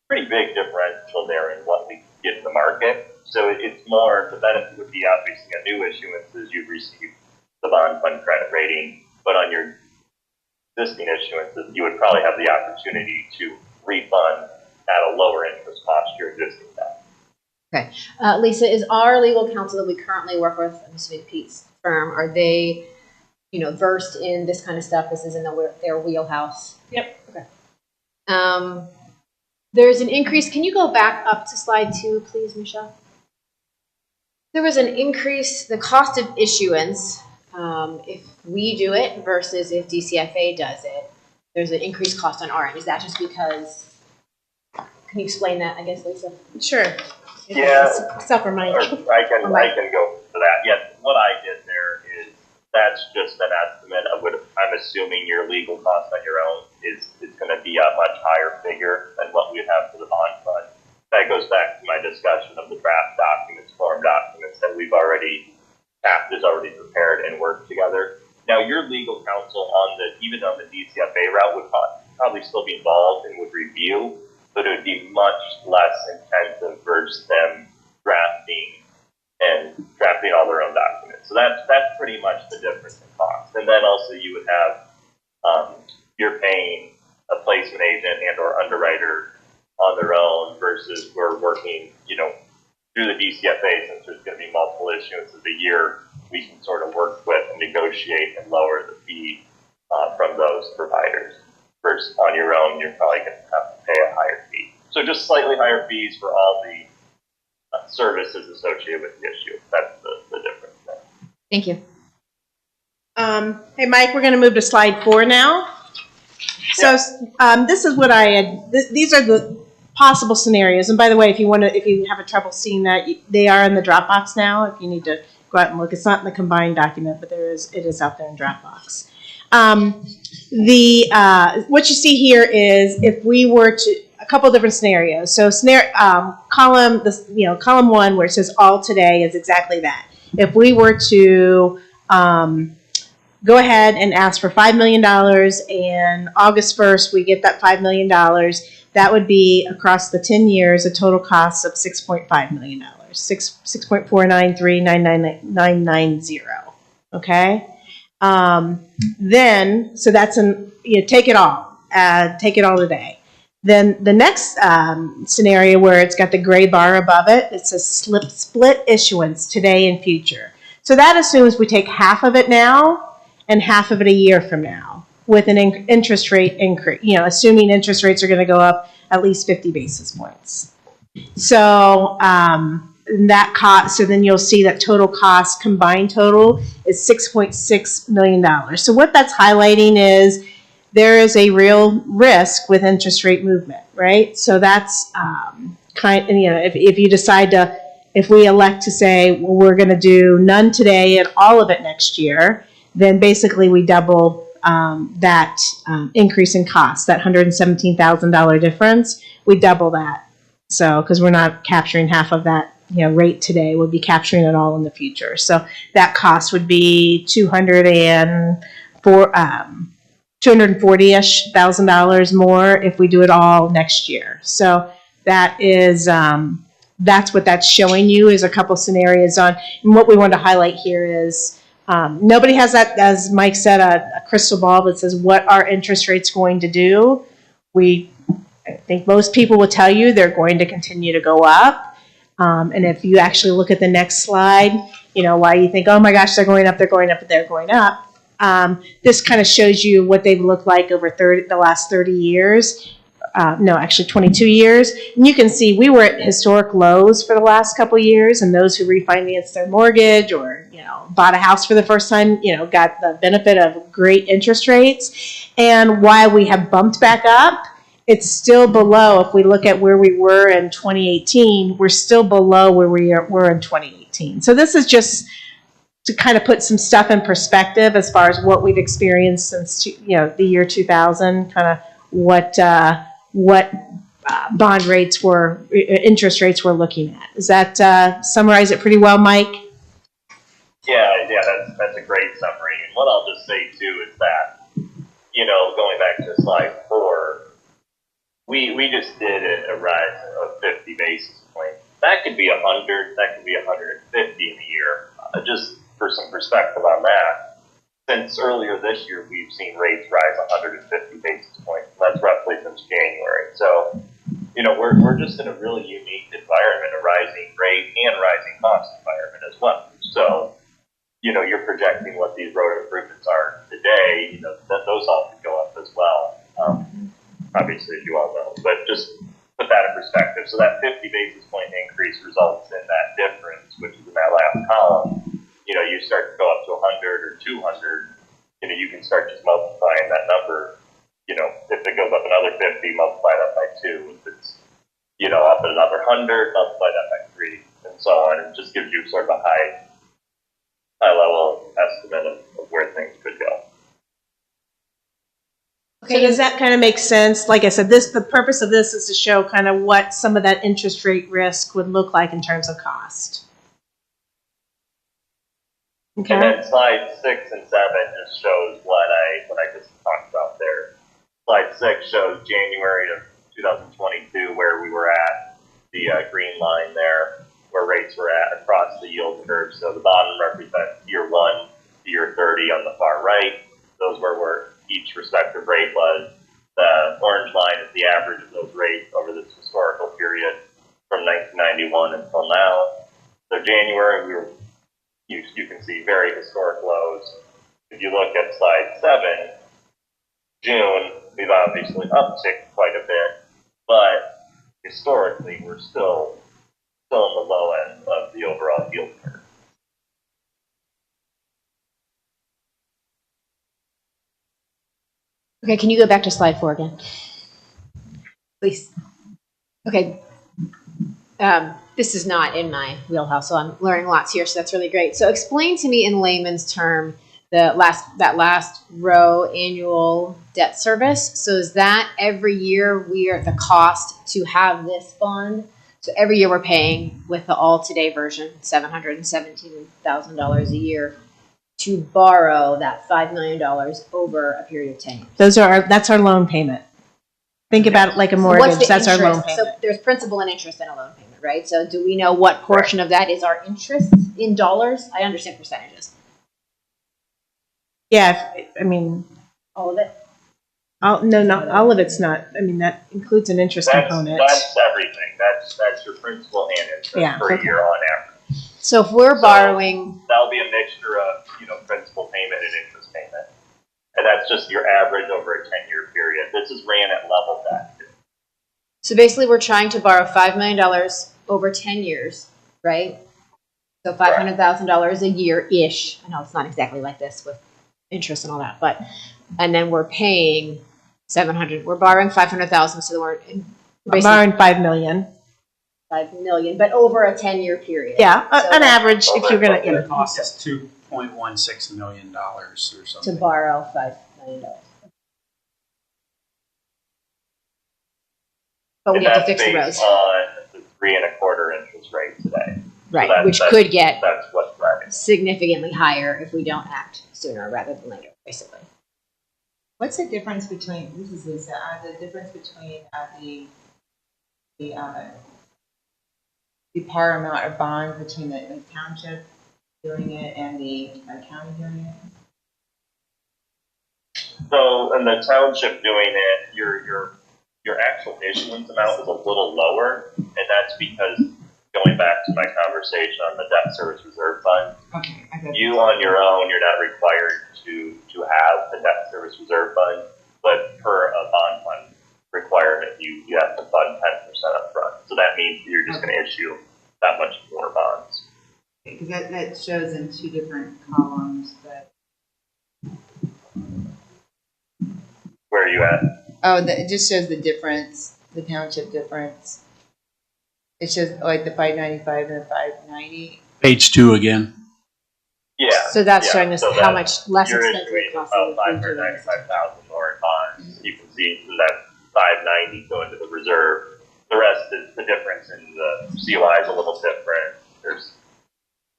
pretty big differential there in what we get in the market. So it's more, the benefit would be obviously on new issuances, you'd receive the bond fund credit rating, but on your existing issuances, you would probably have the opportunity to refund at a lower interest cost your existing debt. Okay. Lisa, is our legal counsel that we currently work with, I'm assuming Pete's firm, are they, versed in this kind of stuff? This is in their wheelhouse? Yep. Okay. There's an increase. Can you go back up to slide 2, please, Michelle? There was an increase, the cost of issuance, if we do it versus if DCFA does it, there's an increased cost on our end. Is that just because, can you explain that, I guess, Lisa? Sure. Yeah. Except for Mike. Or I can go for that. Yeah, what I did there is that's just an estimate of what I'm assuming your legal cost on your own is going to be a much higher figure than what we have for the bond fund. That goes back to my discussion of the draft documents, form documents that we've already prepared and worked together. Now, your legal counsel even on the DCFA route would probably still be involved and would review, but it would be much less intensive versus them drafting all their own documents. So that's pretty much the difference in cost. And then also you would have, you're paying a placement agent and or underwriter on their own versus we're working, through the DCFA, since there's going to be multiple issuances a year, we can sort of work with and negotiate and lower the fee from those providers. Versus on your own, you're probably going to have to pay a higher fee. So just slightly higher fees for all the services associated with the issue. That's the difference there. Thank you. Hey, Mike, we're going to move to slide 4 now. So this is what I had. These are the possible scenarios. And by the way, if you have a trouble seeing that, they are in the Dropbox now. If you need to go out and look, it's not in the combined document, but it is out there in Dropbox. What you see here is if we were to a couple different scenarios. So column 1 where it says all today is exactly that. If we were to go ahead and ask for $5 million and August 1st we get that $5 million, that would be across the 10 years a total cost of $6.5 million, $6.49399990. Okay. Then, so that's take it all today. Then the next scenario where it's got the gray bar above it, it says split issuance today and future. So that assumes we take half of it now and half of it a year from now with an interest rate increase, assuming interest rates are going to go up at least 50 basis points. So so then you'll see that total cost, combined total, is $6.6 million. So what that's highlighting is there is a real risk with interest rate movement, right? So that's if you decide if we elect to say, well, we're going to do none today and all of it next year, then basically we double that increase in cost, that $117,000 difference, we double that. So, because we're not capturing half of that rate today, we'll be capturing it all in the future. So that cost would be $240,000 more if we do it all next year. So that is that's what that's showing you is a couple scenarios on. And what we want to highlight here is nobody has that, as Mike said, a crystal ball that says what are interest rates going to do. I think most people will tell you they're going to continue to go up. And if you actually look at the next slide, why you think, oh my gosh, they're going up, they're going up, they're going up. This kind of shows you what they've looked like over the last 30 years. No, actually 22 years. And you can see we were at historic lows for the last couple of years, and those who refinanced their mortgage or, bought a house for the first time, got the benefit of great interest rates. And while we have bumped back up, it's still below. If we look at where we were in 2018, we're still below where we were in 2018. So this is just to kind of put some stuff in perspective as far as what we've experienced since the year 2000, kind of what bond rates interest rates we're looking at. Does that summarize it pretty well, Mike? Yeah, that's a great summary. And what I'll just say too is that, going back to slide 4, we just did a rise of 50 basis points. That could be 100, that could be 150 in a year. Just for some perspective on that, since earlier this year, we've seen rates rise 150 basis points. That's roughly since January. So, we're just in a really unique environment, a rising rate and rising cost environment as well. So, you're projecting what these road improvements are today, that those all could go up as well. obviously, as you all know, but just put that in perspective. So that 50 basis point increase results in that difference, which is in that last column. You know, you start to go up to 100 or 200, you know, you can start just multiplying that number. You know, if it goes up another 50, multiply that by 2. If it's, you know, up at another 100, multiply that by 3, and so on. It just gives you sort of a high level estimate of where things could go. So does that kind of make sense? Like I said, the purpose of this is to show kind of what some of that interest rate risk would look like in terms of cost. Okay. And then slide 6 and 7 just shows what I just talked about there. Slide 6 shows January of 2022, where we were at, the green line there, where rates were at across the yield curve. So the bottom represents year 1 to year 30 on the far right. Those were where each respective rate was. The orange line is the average of those rates over this historical period from 1991 until now. So January, you can see very historic lows. If you look at slide 7, June, we've obviously upticked quite a bit, but historically, we're still in the low end of the overall yield curve. Okay, can you go back to slide 4 again? Please. Okay. This is not in my wheelhouse, so I'm learning lots here, so that's really great. So explain to me in layman's term that last row, annual debt service. So is that every year we are at the cost to have this fund? So every year we're paying with the all today version, $717,000 a year to borrow that $5 million over a period of 10 years. That's our loan payment. Think about it like a So mortgage. what's the That's our interest? loan payment. So there's principal and interest in a loan payment, right? So do we know what portion of that is our interest in dollars? I understand percentages. Yeah, I mean, All of it? not all of it's not. I mean, that includes an interest component. That's everything. That's your principal and interest per year on average. So if we're borrowing, That'll be a mixture of, you know, principal payment and interest payment. And that's just your average over a 10-year period. This is ran at level debt. so basically we're trying to borrow $5 million over 10 years, right? So $500,000 a year-ish. I know it's not exactly like this with interest and all that, but, and then we're paying 700, we're borrowing 500,000, so we're Borrowing $5 million. 5 million, but over a 10-year period. Yeah, So an average if you're gonna, The cost is $2.16 million or to something. borrow $5 million. But we And have to that's fix the based roads, on the 3.25% interest rate today. right? that's- Which could get That's what's driving it. significantly higher if we don't act sooner rather than later, basically. What's the difference between, this is Lisa, the difference between the par amount of bonds between the township doing it and the county doing it? So in the township doing it, your actual issuance amount is a little lower, and that's because, going back to my conversation on the debt service reserve fund, Okay, I got you on your own, you're not required to have the debt service reserve fund, but per a bond fund requirement, you have to fund 10% up front. So that means you're just going to issue that much more bonds. because that shows in 2 different columns, but. Where are you at? Oh, it just shows the difference, the township difference. It shows like the 595 and the 590. Page 2 again. Yeah. So that's yeah. showing us So how much less you're expensive issuing it costs. about if we do this. 595,000 more in bonds. You can see from that 590 going to the reserve. The rest is the difference in the COI is a little different.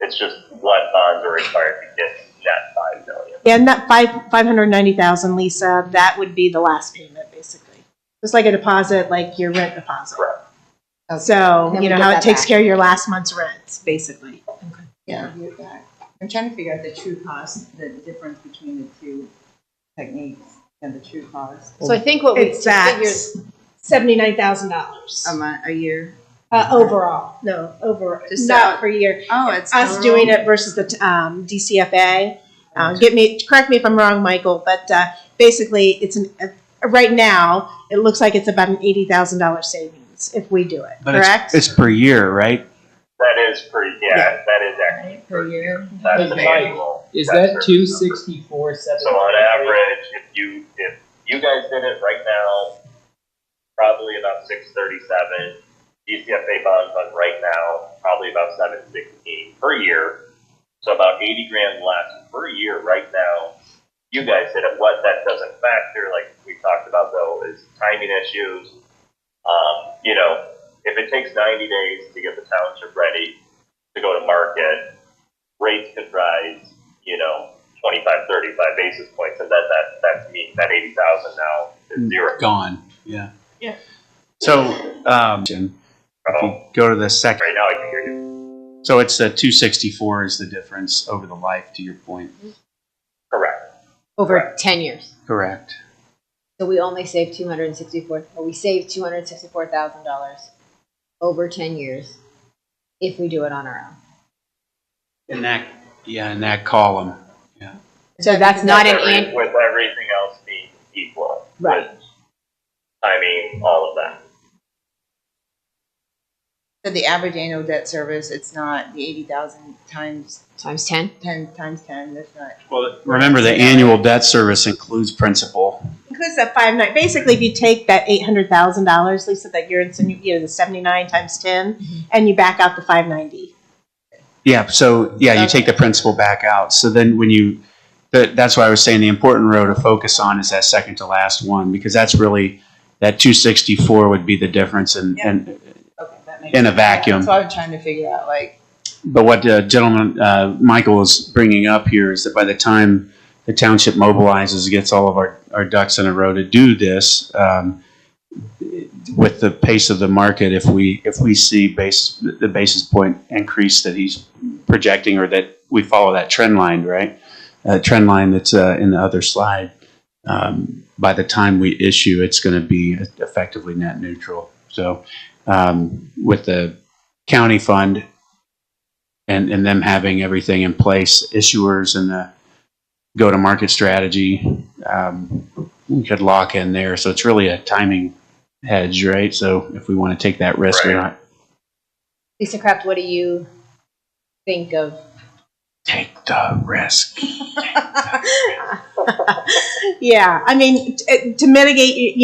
It's just what bonds are required to get net $5 million. Yeah, and that 590,000, Lisa, that would be the last payment, basically. It's like a deposit, like your rent deposit. Correct. So, Then you we know, get how it that takes back. care of your last month's rent, basically. Yeah. I'm trying to figure out the true cost, the difference between the 2 techniques and the true cost. So I think what we It's that figured, $79,000 A year? overall. No, Just not so- per year. Oh, it's Us doing it versus the DCFA. Correct me if I'm wrong, Michael, but basically it's right now, it looks like it's about an $80,000 savings if we do it, But correct? it's per year, right? That is that is actually Per year. That is But an Mike, annual. Is debt that service 264, number. So on average, if you guys did it right now, probably about 637. DCFA bond fund right now, probably about 716 per year. So about 80 grand less per year right now. You guys did it. What that doesn't factor, like we talked about though, is timing issues. You know, if it takes 90 days to get the township ready to go to market, rates could rise, you know, 25, 35 basis points, and then that means that 80,000 now is zero. Gone. Yeah. Yeah. So, if you go to the second, Right now I can hear you. so it's the 264 is the difference over the life, to your point. Correct. Over 10 years. Correct. So we only saved $264,000 over 10 years if we do it on our own. In that column. Yeah. So that's not an With everything else being equal. Right. With timing, all of that. So the average annual debt service, it's not the 80,000 times times 10. 10 times 10. That's not. Well, remember the annual debt service includes principal. Includes that 5.9. Basically, if you take that $800,000, Lisa, that you're in, the 79 times 10, and you back out the 590. Yeah. So you take the principal back out. So then that's why I was saying the important row to focus on is that second to last one, because that's really that 264 would be the difference in a vacuum. That's what I was trying to figure out. Like, But what the gentleman, Michael, is bringing up here is that by the time the township mobilizes, gets all of our ducks in a row to do this, with the pace of the market, if we see the basis point increase that he's projecting, or that we follow that trend line, right? Trend line that's in the other slide. By the time we issue, it's going to be effectively net neutral. So with the county fund and them having everything in place, issuers and the go-to-market strategy, we could lock in there. So it's really a timing hedge, right? So if we want to take that risk, we're not. Lisa Kraft, what do you think of? Take the risk. Yeah, I mean, to mitigate,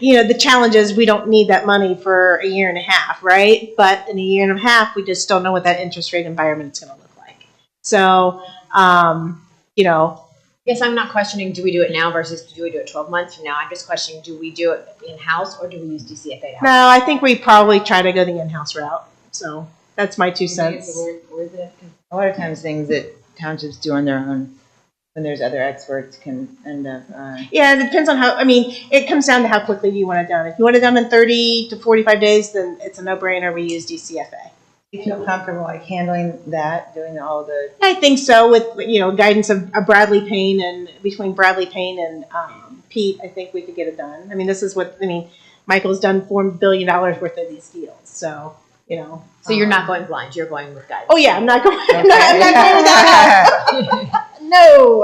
the challenge is we don't need that money for a year and a half, right? But in a year and a half, we just don't know what that interest rate environment is going to look like. So, Yes, I'm not questioning do we do it now versus do we do it 12 months from now. I'm just questioning do we do it in-house or do we use DCFA to help? no, I think we probably try to go the in-house route. So that's my 2 cents. a lot of times things that townships do on their own, when there's other experts, can end up. Yeah, it depends on it comes down to how quickly you want it done. If you want it done in 30 to 45 days, then it's a no-brainer. We use DCFA. You feel comfortable like handling that, doing all the. I think so, with guidance of Bradley Payne, and between Bradley Payne and Pete, I think we could get it done. I mean, Michael's done $4 billion worth of these deals, so So you're not going blind, you're going with guidance. Oh yeah, I'm not going. I'm not going with that. No.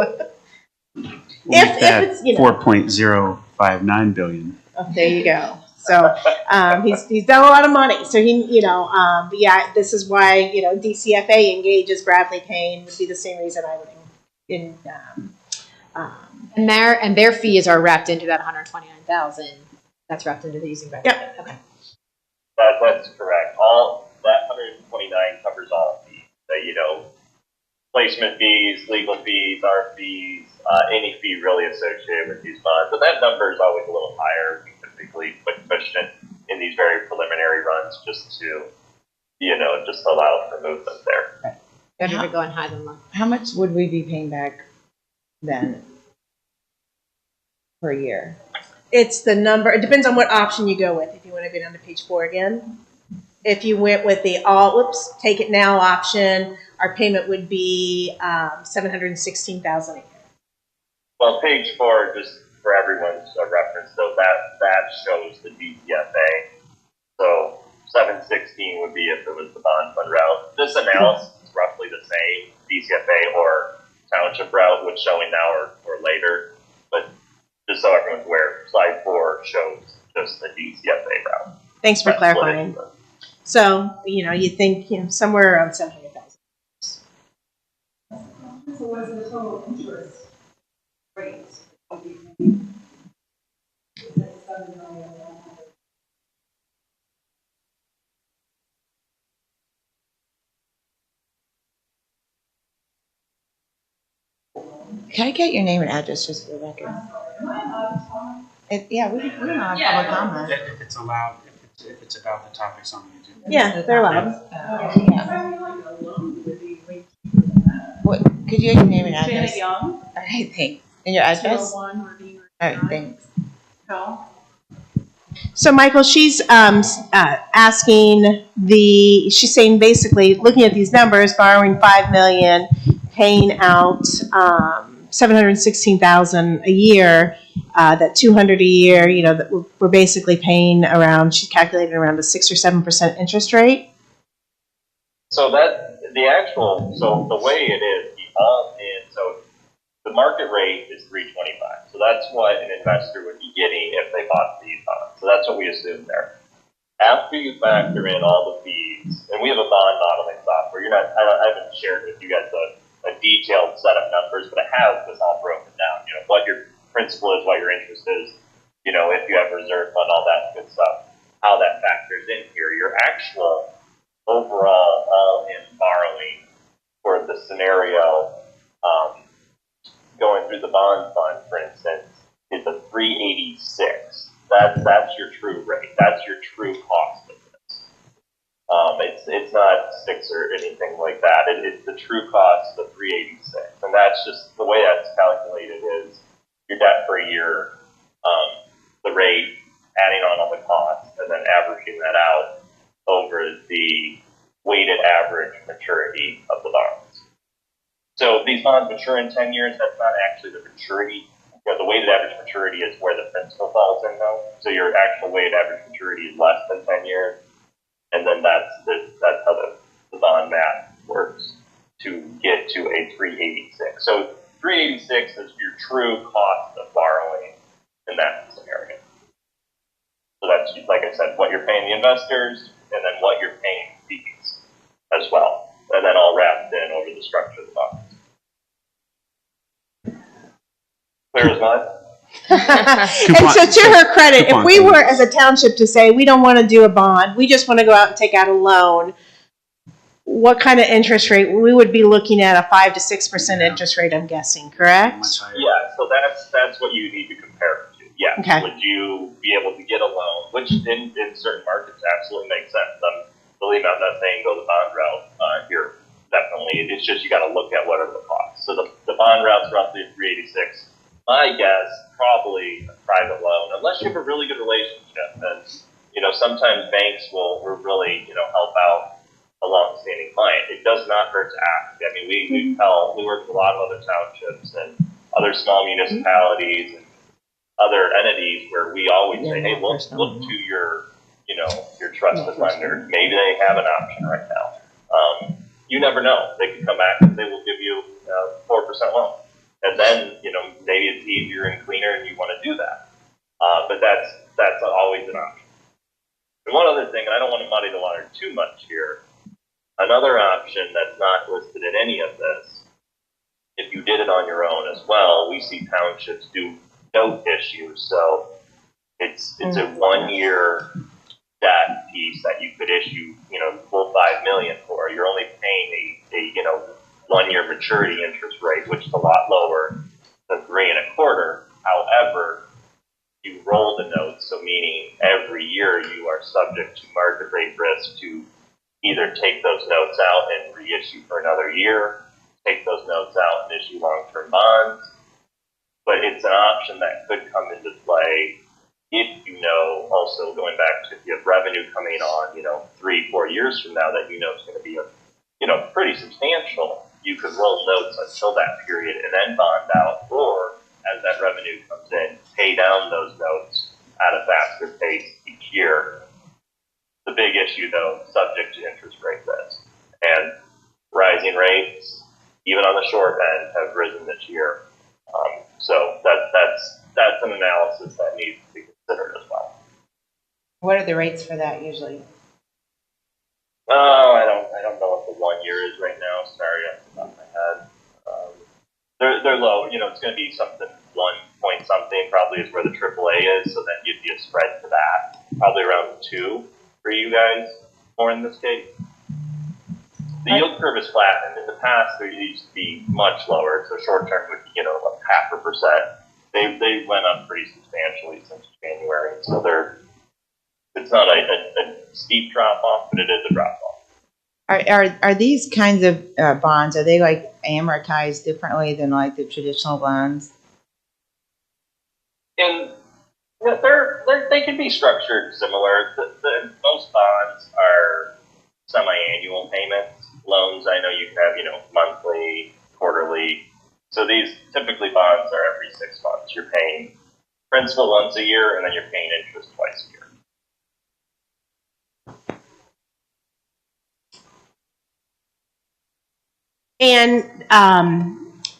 If it's 4.059 billion. Oh, there you go. So he's done a lot of money. So but yeah, this is why DCFA engages Bradley Payne would be the same reason I would. And their fees are wrapped into that 129,000. That's wrapped into the using Bradley. Yep. Okay. That's correct. All that 129 covers all fees. Placement fees, legal fees, our fees, any fee really associated with these bonds. But that number is always a little higher. We typically push it in these very preliminary runs just to, just allow for movement there. Right. Better to go on high than low. How much would we be paying back then per year? It's the number. It depends on what option you go with. If you want to go down to page 4 again. If you went with the take it now option, our payment would be $716,000 a year. Well, page 4, just for everyone's reference, so that shows the DCFA. So 716 would be if it was the bond fund route. This analysis is roughly the same, DCFA or township route, which showing now or later. But Thanks for That's what clarifying. it is. So, you think, somewhere around 700,000. So what's the total interest rate? Is it 7 million? Can I get your name and address just for the record? Am I allowed to talk? Yeah, we don't have Yeah. public comment. If it's allowed, if it's about the topics on the agenda. Yeah, they're allowed. What, could you get your name and address? Janet Young, All right, thanks. And your address? 201 Ravine All right, thanks. Hill. So, Michael, she's she's saying basically, looking at these numbers, borrowing $5 million, paying out $716,000 a year, that $200 a year, that we're basically paying around, she's calculated around a 6 or 7% interest rate. So so the way it is, the all-in, so the market rate is 325. So that's what an investor would be getting if they bought these bonds. So that's what we assume there. After you factor in all the fees, and we have a bond modeling software. I haven't shared with you guys a detailed set of numbers, but it has this all broken down. What your principal is, what your interest is. If you have reserve fund, all that good stuff. How that factors in here. Your actual overall all-in borrowing for the scenario going through the bond fund, for instance, is a 386. That's your true rate. That's your true cost of this. It's not 6 or anything like that. It's the true cost of 386, and that's just the way that's calculated is your debt for a year, the rate, adding on all the costs, and then averaging that out over the weighted average maturity of the bonds. So if these bonds mature in 10 years, that's not actually the maturity. The weighted average maturity is where the principal falls in, though. So your actual weighted average maturity is less than 10 years, and then that's how the bond math works to get to a 386. So 386 is your true cost of borrowing in that scenario. So that's, like I said, what you're paying the investors, and then what you're paying fees as well, and then all wrapped in over the structure of the bond. Clear as mud? And so, to her credit, if we were as a township to say we don't want to do a bond, we just want to go out and take out a loan, what kind of interest rate? We would be looking at a 5 to 6% interest rate, I'm guessing, correct? Much higher. Yeah, so that's what you need to compare it to. Yeah. Okay. Would you be able to get a loan, which in certain markets absolutely makes sense. Believe me, I'm not saying go the bond route here. Definitely, it's just you got to look at what are the costs. So the bond route's roughly 386. My guess, probably a private loan, unless you have a really good relationship. And sometimes banks will really help out a long-standing client. It does not hurt to ask. I mean, we work with a lot of other townships and other small municipalities and other entities where we always say, hey, look to your trusted lender. Maybe they have an option right now. You never know. They could come back and they will give you a 4% loan. And then, maybe it's easier and cleaner and you want to do that. But that's always an option. And one other thing, and I don't want to muddy the water too much here, another option that's not listed in any of this, if you did it on your own as well, we see townships do note issues. So it's a 1-year debt piece that you could issue, the full $5 million for. You're only paying a 1-year maturity interest rate, which is a lot lower than 3.25. However, you roll the notes, so meaning every year you are subject to market rate risk to either take those notes out and reissue for another year, take those notes out and issue long-term bonds. But it's an option that could come into play if also going back to if you have revenue coming on, 3-4 years from now that is going to be pretty substantial. You could roll notes until that period and then bond out, or as that revenue comes in, pay down those notes at a faster pace each year. The big issue, though, subject to interest rate risk. And rising rates, even on the short end, have risen this year. So that's an analysis that needs to be considered as well. What are the rates for that usually? I don't know what the 1 year is right now. Sorry, off the top of my head. They're low. You know, it's going to be something 1 point something. Probably is where the AAA is. So then you'd be a spread to that. Probably around 2 for you guys. More in this case. The yield curve is flattened. In the past, there used to be much lower. So short term would be, you know, like 0.5%. They went up pretty substantially since January. So it's not a steep drop off, but it is a drop off. Are these kinds of bonds, are they like amortized differently than like the traditional bonds? And they can be structured similar. Most bonds are semi-annual payments. Loans, I know you can have, you know, monthly, quarterly. So these typically bonds are every 6 months. You're paying principal once a year, and then you're paying interest twice a year. And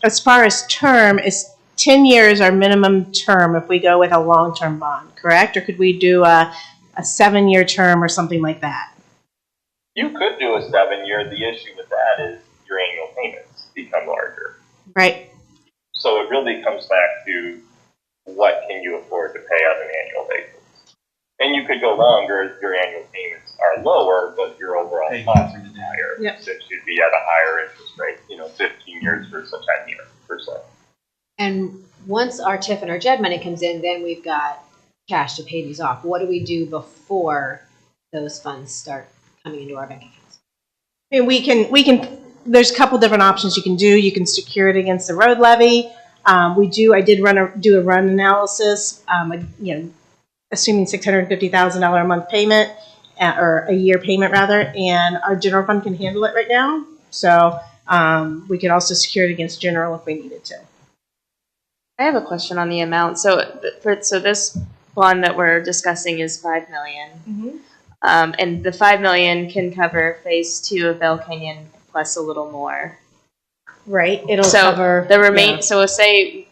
as far as term, is 10 years our minimum term if we go with a long-term bond, correct? Or could we do a 7-year term or something like that? You could do a 7-year. The issue with that is your annual payments become larger. Right. So it really comes back to what can you afford to pay on an annual basis. And you could go longer if your annual payments are lower, but your overall cost is higher. Yep. Since you'd be at a higher interest rate, you know, 15 years versus 10 years per se. And once our TIF and our JED money comes in, then we've got cash to pay these off. What do we do before those funds start coming into our bank accounts? I mean, we can, there's a couple different options you can do. You can secure it against the road levy. I did do a run analysis, you know, assuming $650,000 a month payment, or a year payment rather, and our general fund can handle it right now. So we could also secure it against general if we needed to. I have a question on the amount. So this bond that we're discussing is $5 million. Mm-hmm. And the $5 million can cover phase 2 of Bell Canyon plus a little more. Right. It'll So cover the remain. yeah. So we'll say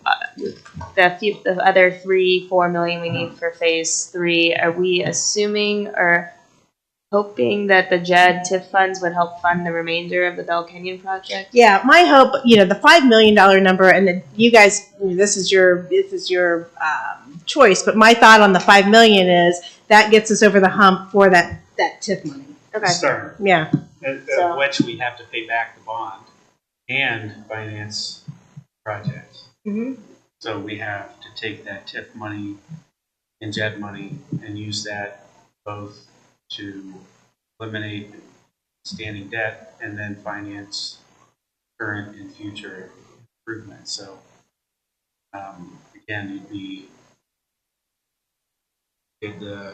the other $3-4 million we need for phase 3. Are we assuming or hoping that the JED TIF funds would help fund the remainder of the Bell Canyon project? Yeah, my hope, you know, the $5 million number, and you guys, this is your choice. But my thought on the $5 million is that gets us over the hump for that TIF money. Okay. Start, Yeah. of which we have to pay back the bond and finance projects. Mm-hmm. So we have to take that TIF money and JED money and use that both to eliminate standing debt and then finance current and future improvements. So again, you'd be the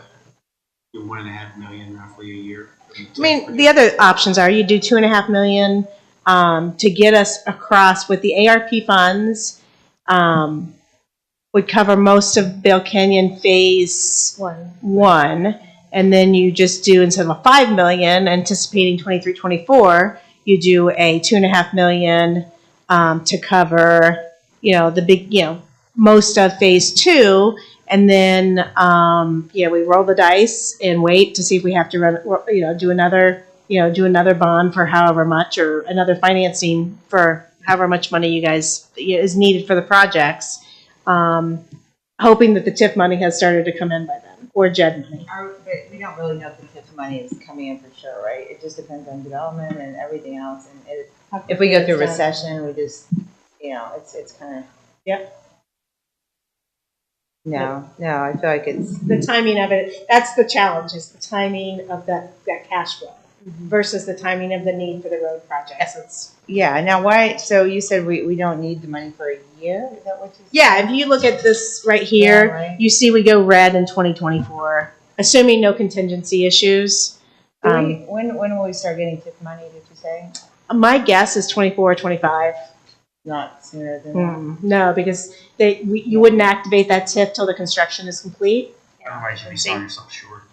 $1.5 million roughly a year. I mean, the other options are you do $2.5 million to get us across with the ARP funds. Would cover most of Bell Canyon phase 1. And then you just do, instead of a $5 million, anticipating 23-24, you do a $2.5 million to cover, you know, the big, you know, most of phase 2, and then we roll the dice and wait to see if we have to run, you know, do another bond for however much, or another financing for however much money you guys is needed for the projects. Hoping that the TIF money has started to come in by then, or JED money. But we don't really know if the TIF money is coming in for sure, right? It just depends on development and everything else. And if we go through a recession, we just, you know, it's kind of. Yep. No, I feel like it's. The timing of it, that's the challenge, is the timing of that cash flow versus the timing of the need for the road projects. Yeah, now why, so you said we don't need the money for a year? Is that what you said? Yeah, if you look at this right here, Yeah, right. you see we go red in 2024, assuming no contingency issues. When will we start getting TIF money, did you say? My guess is 24 or 25. Not sooner than that. No, because you wouldn't activate that TIF till the construction is complete. Otherwise, you'd be selling yourself short.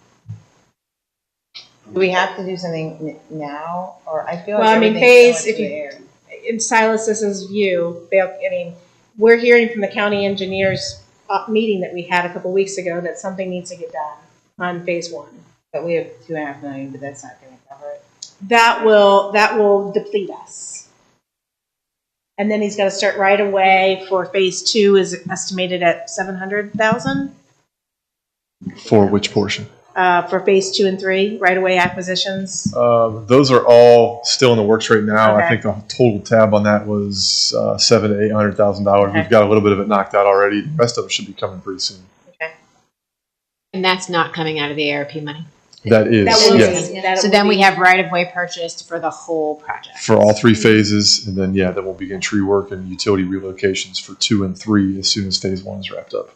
Do we have to do something now, or I feel like Well, I mean, everything's phase, so if much in the you, air. in Silas, this is view. I mean, we're hearing from the county engineers meeting that we had a couple weeks ago that something needs to get done. on phase one. But we have 2.5 million, but that's not gonna cover it. That will deplete us. And then he's got to start right away for phase two is estimated at 700,000 For which portion? for phase 2 and 3, right away acquisitions. Those are all still in the works right now. I Okay. think the total tab on that was $700,000 to $800,000. Okay. We've got a little bit of it knocked out already. The rest of it should be coming pretty soon. And that's not coming out of the ARP money. That is, That will yes, be- that So will then we be- have right-of-way purchased for the whole project. for all 3 phases, and then then we'll begin tree work and utility relocations for 2 and 3 as soon as phase 1 is wrapped up.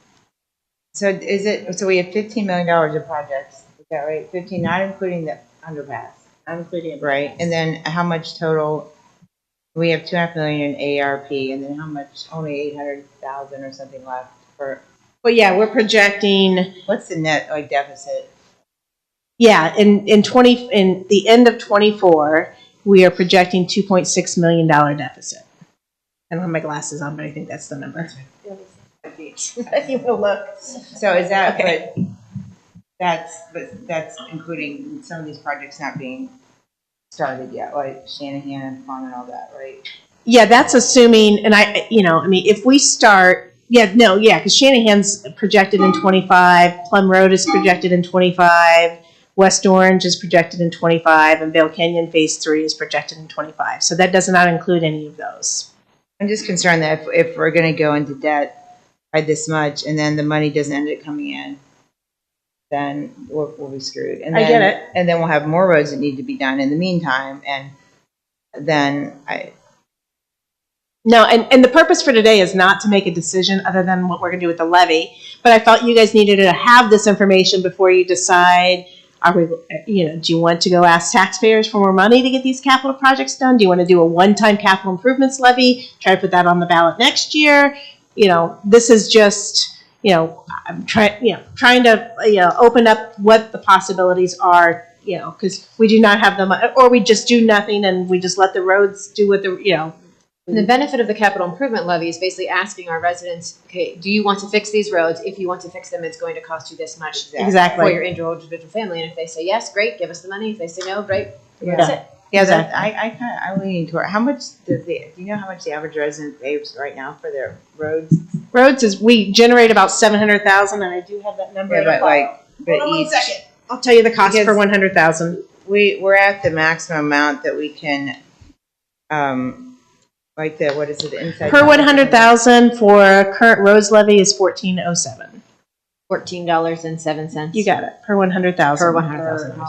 So is it, so we have $15 million of projects, is that right? 15, not including the underpass, I'm including it. right? And then how much total? We have 2.5 million in ARP, and then how much? Only 800,000 or something left for, Well, yeah, we're projecting, what's the net like deficit? yeah, in the end of 24, we are projecting $2.6 million deficit. I don't have my glasses on, but I think that's the number. You will look. So is that, Okay. but that's including some of these projects not being started yet, like Shanahan and Farm and all that, right? Yeah, that's assuming, and if we start, because Shanahan's projected in 25, Plum Road is projected in 25, West Orange is projected in 25, and Vail Canyon Phase 3 is projected in 25. So that does not include any of those. I'm just concerned that if we're gonna go into debt by this much, and then the money doesn't end up coming in, then we'll be screwed. And I then, get it. And then we'll have more roads that need to be done in the meantime, and then No, and the purpose for today is not to make a decision other than what we're going to do with the levy. But I felt you guys needed to have this information before you decide, do you want to go ask taxpayers for more money to get these capital projects done? Do you want to do a one-time capital improvements levy, try to put that on the ballot next year? This is just, I'm trying to, open up what the possibilities are, because we do not have them, or we just do nothing and we just let the roads do what And the benefit of the capital improvement levy is basically asking our residents, okay, do you want to fix these roads? If you want to fix them, it's going to cost you this much Exactly. for your individual family. And if they say yes, great, give us the money. If they say no, great, Yeah. that's it. yeah, Exactly. I'm leaning toward. How much do you know how much the average resident pays right now for their roads? roads is, we generate about 700,000, and I do have that number. Yeah, in the but file. but Hold on 1 each second. I'll tell you the cost Because- for 100,000. we're at the maximum amount that we can, like the what is it, the inside Per 100,000 for current roads levy is 1407. $14.07. You got it. Per 100,000. Per 100,000.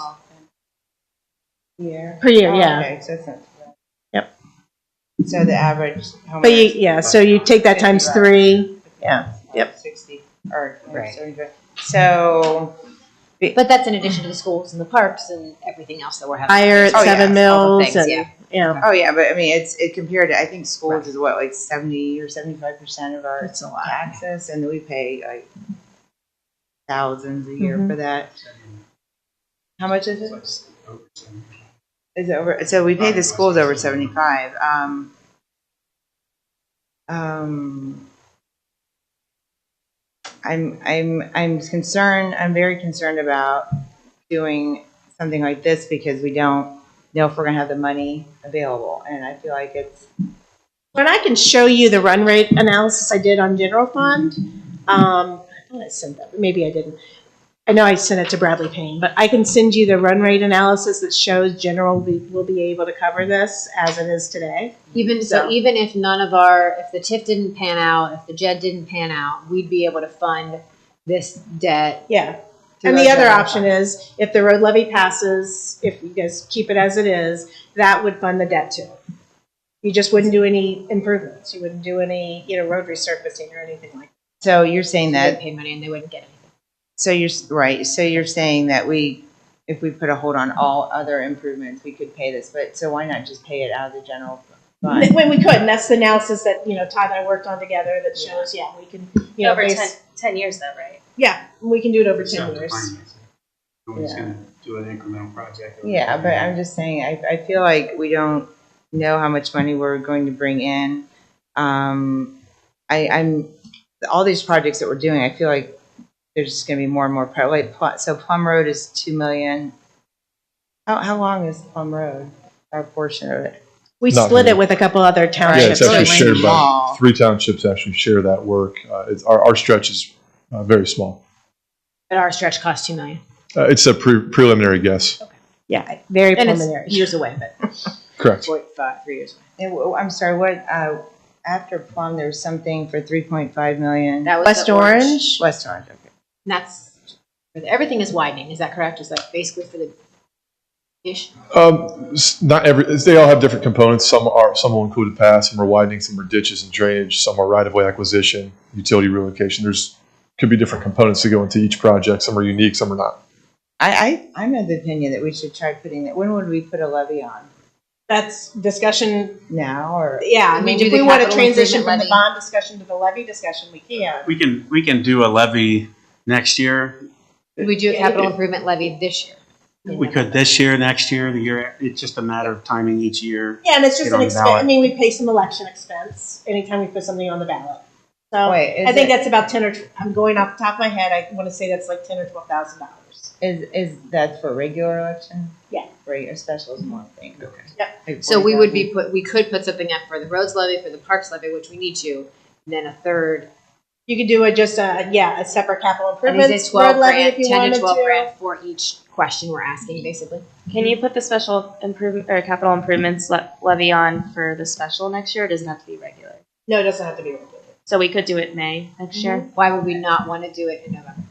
year. Per year, Oh, yeah. Okay, so it's not. Yep. So the average. How But much? so you take that times 3. Yeah. Yep. 60 or Right. 75. So But that's in addition to the schools and the parks and everything else that we're having. Fire at Oh, yeah, 7 all the mills. things, And, yeah. yeah. oh yeah, but I mean it compared to I think schools is what like 70 or 75% of our That's a lot. taxes, and we pay like thousands a year Mhm. for that. How much is it? Is it over? So we pay the schools over 75. I'm concerned. I'm very concerned about doing something like this because we don't know if we're gonna have the money available, and I feel like it's. But I can show you the run rate analysis I did on general fund. I thought I sent that, but maybe I didn't. I know I sent it to Bradley Payne, but I can send you the run rate analysis that shows general will be able to cover this as it is today. Even So- even if if the TIF didn't pan out, if the JED didn't pan out, we'd be able to fund this debt. Yeah. through And our the other general option fund. is, if the road levy passes, if you guys keep it as it is, that would fund the debt too. You just wouldn't do any improvements. You wouldn't do any, road resurfacing or anything like that. So you're saying They'd that. pay money and they wouldn't get anything. So you're right. So you're saying that if we put a hold on all other improvements, we could pay this. But so why not just pay it out of the general fund? When we could, and that's the analysis that, Todd and I worked on together that shows, we can, Over base- 10 years though, right? Yeah, we can do it over 10 years. Nobody's Yeah. gonna do an incremental project. Yeah, but I'm just saying, I feel like we don't know how much money we're going to bring in. I'm all these projects that we're doing, I feel like there's just gonna be more and more, so Plum Road is 2 million. How long is Plum Road, our portion of it? We Not split very- it with a couple other Yeah, townships. it's actually really shared by small. 3 townships actually share that work. Our stretch is very small. But our stretch costs 2 million. It's a preliminary guess. Yeah, very And preliminary. it's years away, but Correct. 3 years away. I'm sorry, what, after Plum, there's something for 3.5 million? That was West the Orange. West Orange, okay. And that's, everything is widening, is that correct? Is that basically for the ish? Not every. They all have different components. Some will include a path, some are widening, some are ditches and drainage, some are right of way acquisition, utility relocation. Could be different components to go into each project. Some are unique, some are not. I'm of the opinion that we should try putting that, when would we put a levy on? That's discussion. Now, or? Yeah, I We mean, do if the we want to capital transition improvement from the levy. bond discussion to the levy discussion, we can. We can do a levy next year. We do a capital improvement levy this year. We could this year, next year, the year. It's just a matter of timing each year. Yeah, and it's just Get on an the expense. ballot. I mean, we pay some election expense anytime we put something on the ballot. So Wait, is I think it- that's about 10 or I'm going off the top of my head. I want to say that's like $10,000 or $12,000. Is that for regular election? Yeah. Regular special is more, I think, okay. Yep. Like So we would 40,000? we could put something up for the roads levy, for the parks levy, which we need to, and then a third. You could do a separate capital And improvements is it 12 road levy grand, if you 10 wanted to 12 to. grand for each question we're asking, basically? Can you put the special improvement or capital improvements levy on for the special next year? Or does it have to be regular? No, it doesn't have to be regular. So we could do it May next year. Why would we not want to do it in November?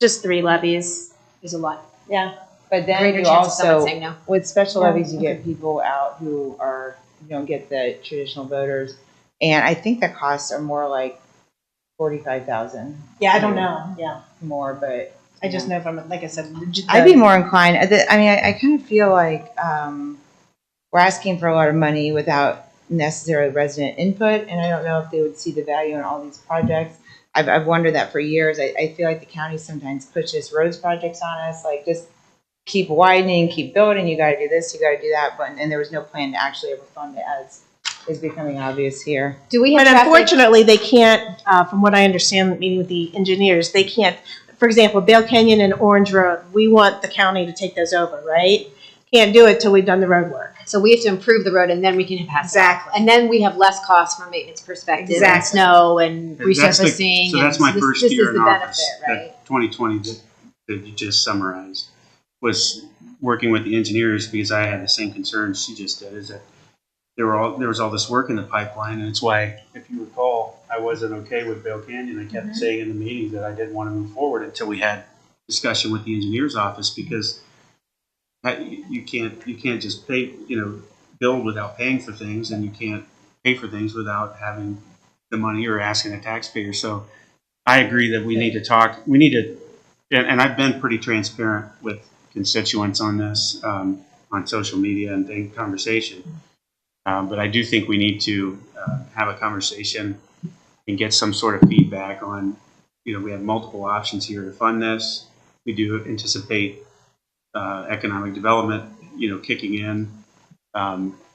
Just 3 levies. There's a lot. Yeah. But then Greater you chance of someone also, saying no. with special Yeah, levies, you get people out who are, you don't get the traditional voters. And I think the costs are more like 45,000 Yeah, I don't know. Yeah. more, but. I just know from, like I said, I'd be more inclined, I mean, I kind of feel like, we're asking for a lot of money without necessarily resident input, and I don't know if they would see the value in all these projects. I've wondered that for years. I feel like the county sometimes pushes roads projects on us, like just keep widening, keep building, you gotta do this, you gotta do that, and there was no plan to actually ever fund it, as is becoming obvious here. Do we have But traffic? unfortunately, they can't, from what I understand, meeting with the engineers, they can't, for example, Dale Canyon and Orange Road, we want the county to take those over, right? Can't do it till we've done the road work. So we have to improve the road and then we can pass it off. Exactly. And then we have less costs from a maintenance perspective and Exactly. snow and That's the- resurfacing. So that's and my this- first this year is in the office. benefit, right? That 2020 that you just summarized was working with the engineers because I had the same concerns she just did. Is that there was all this work in the pipeline, and it's why, if you recall, I wasn't okay with Vail Canyon. I kept saying in the meetings that I didn't want to move forward until we had discussion with the engineer's office, because you can't just pay, build without paying for things, and you can't pay for things without having the money or asking a taxpayer. So I agree that we need to talk. We need to, and I've been pretty transparent with constituents on this, on social media and conversation. But I do think we need to have a conversation and get some sort of feedback on, we have multiple options here to fund this. We do anticipate economic development, kicking in.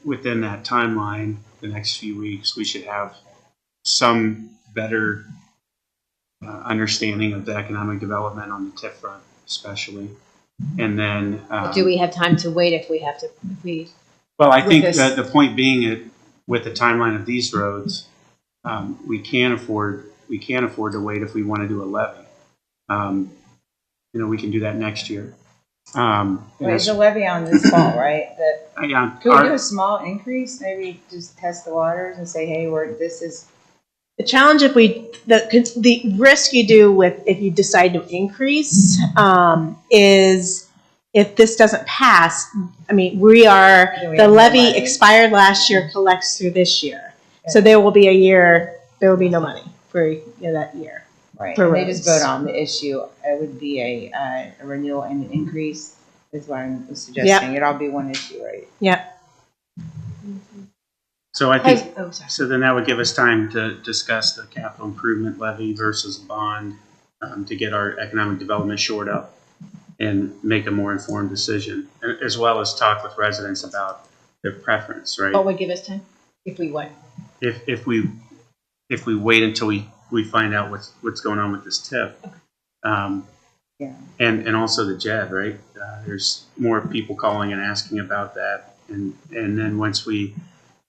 Within that timeline, the next few weeks, we should have some better understanding of the economic development on the TIF front, especially. And then, Do we have time to wait if we have to, well, I with think this- that the point being with the timeline of these roads, we can't afford to wait if we want to do a levy. We can do that next year. There's a levy on this fall, right? Could we do a small increase? Maybe just test the waters and say, hey, this is. The challenge the risk you do with, if you decide to increase, is if this doesn't pass, I mean, we the have no levy money. expired last year, collects through this year. So there will be there will be no money for that year. Right, for and they just roads. vote on the issue. It would be a renewal and an increase, is what I'm suggesting. It'd all be one issue, right? Yep. So I think, oh, sorry. so then that would give us time to discuss the capital improvement levy versus bond, to get our economic development shored up and make a more informed decision, as well as talk with residents about their preference, right? What would give us time? If we what? If we wait until we find out what's going on with this TIF, Yeah. And also the JED, right? There's more people calling and asking about that. And then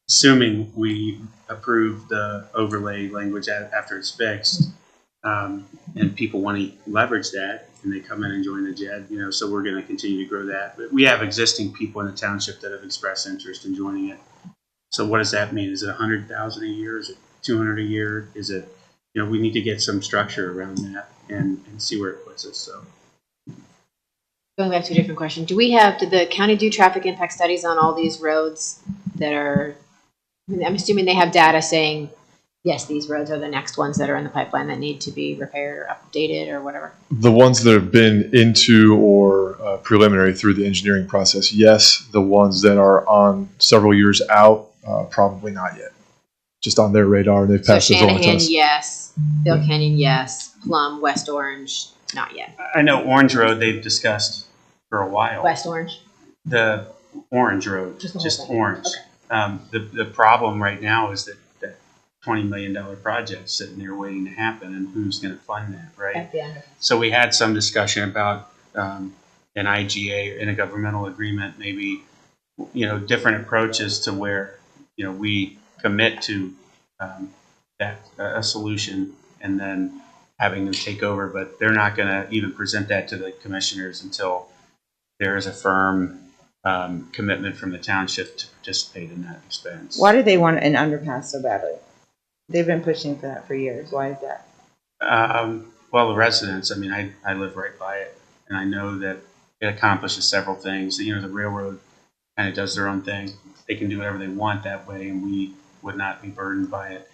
assuming we approve the overlay language after it's fixed, and people want to leverage that and they come in and join the JED, so we're going to continue to grow that. But we have existing people in the township that have expressed interest in joining it. So what does that mean? Is it 100,000 a year? Is it 200 a year? Is it, we need to get some structure around that and see where it puts us. So. Going back to a different question, did the county do traffic impact studies on all these roads that are, I'm assuming they have data saying, yes, these roads are the next ones that are in the pipeline that need to be repaired or updated or whatever? The ones that have been into or preliminary through the engineering process, yes. The ones that are on several years out, probably not yet. Just on their radar, they've passed those on to Shanahan, us. yes. Bill Canyon, yes. Plum, West Orange, not yet. I know Orange Road they've discussed for a while. West Orange? The Orange Road, Just the whole just thing. Orange. Okay. The problem right now is that $20 million project sitting there waiting to happen, and who's going to fund that, right? At the end. So we had some discussion about an IGA, intergovernmental agreement, maybe, different approaches to where, we commit to a solution and then having them take over, but they're not going to even present that to the commissioners until there is a firm commitment from the township to participate in that expense. Why do they want an underpass so badly? They've been pushing for that for years. Why is that? Well, the residents, I live right by it, and I know that it accomplishes several things. The railroad kind of does their own thing. They can do whatever they want that way, and we would not be burdened by it.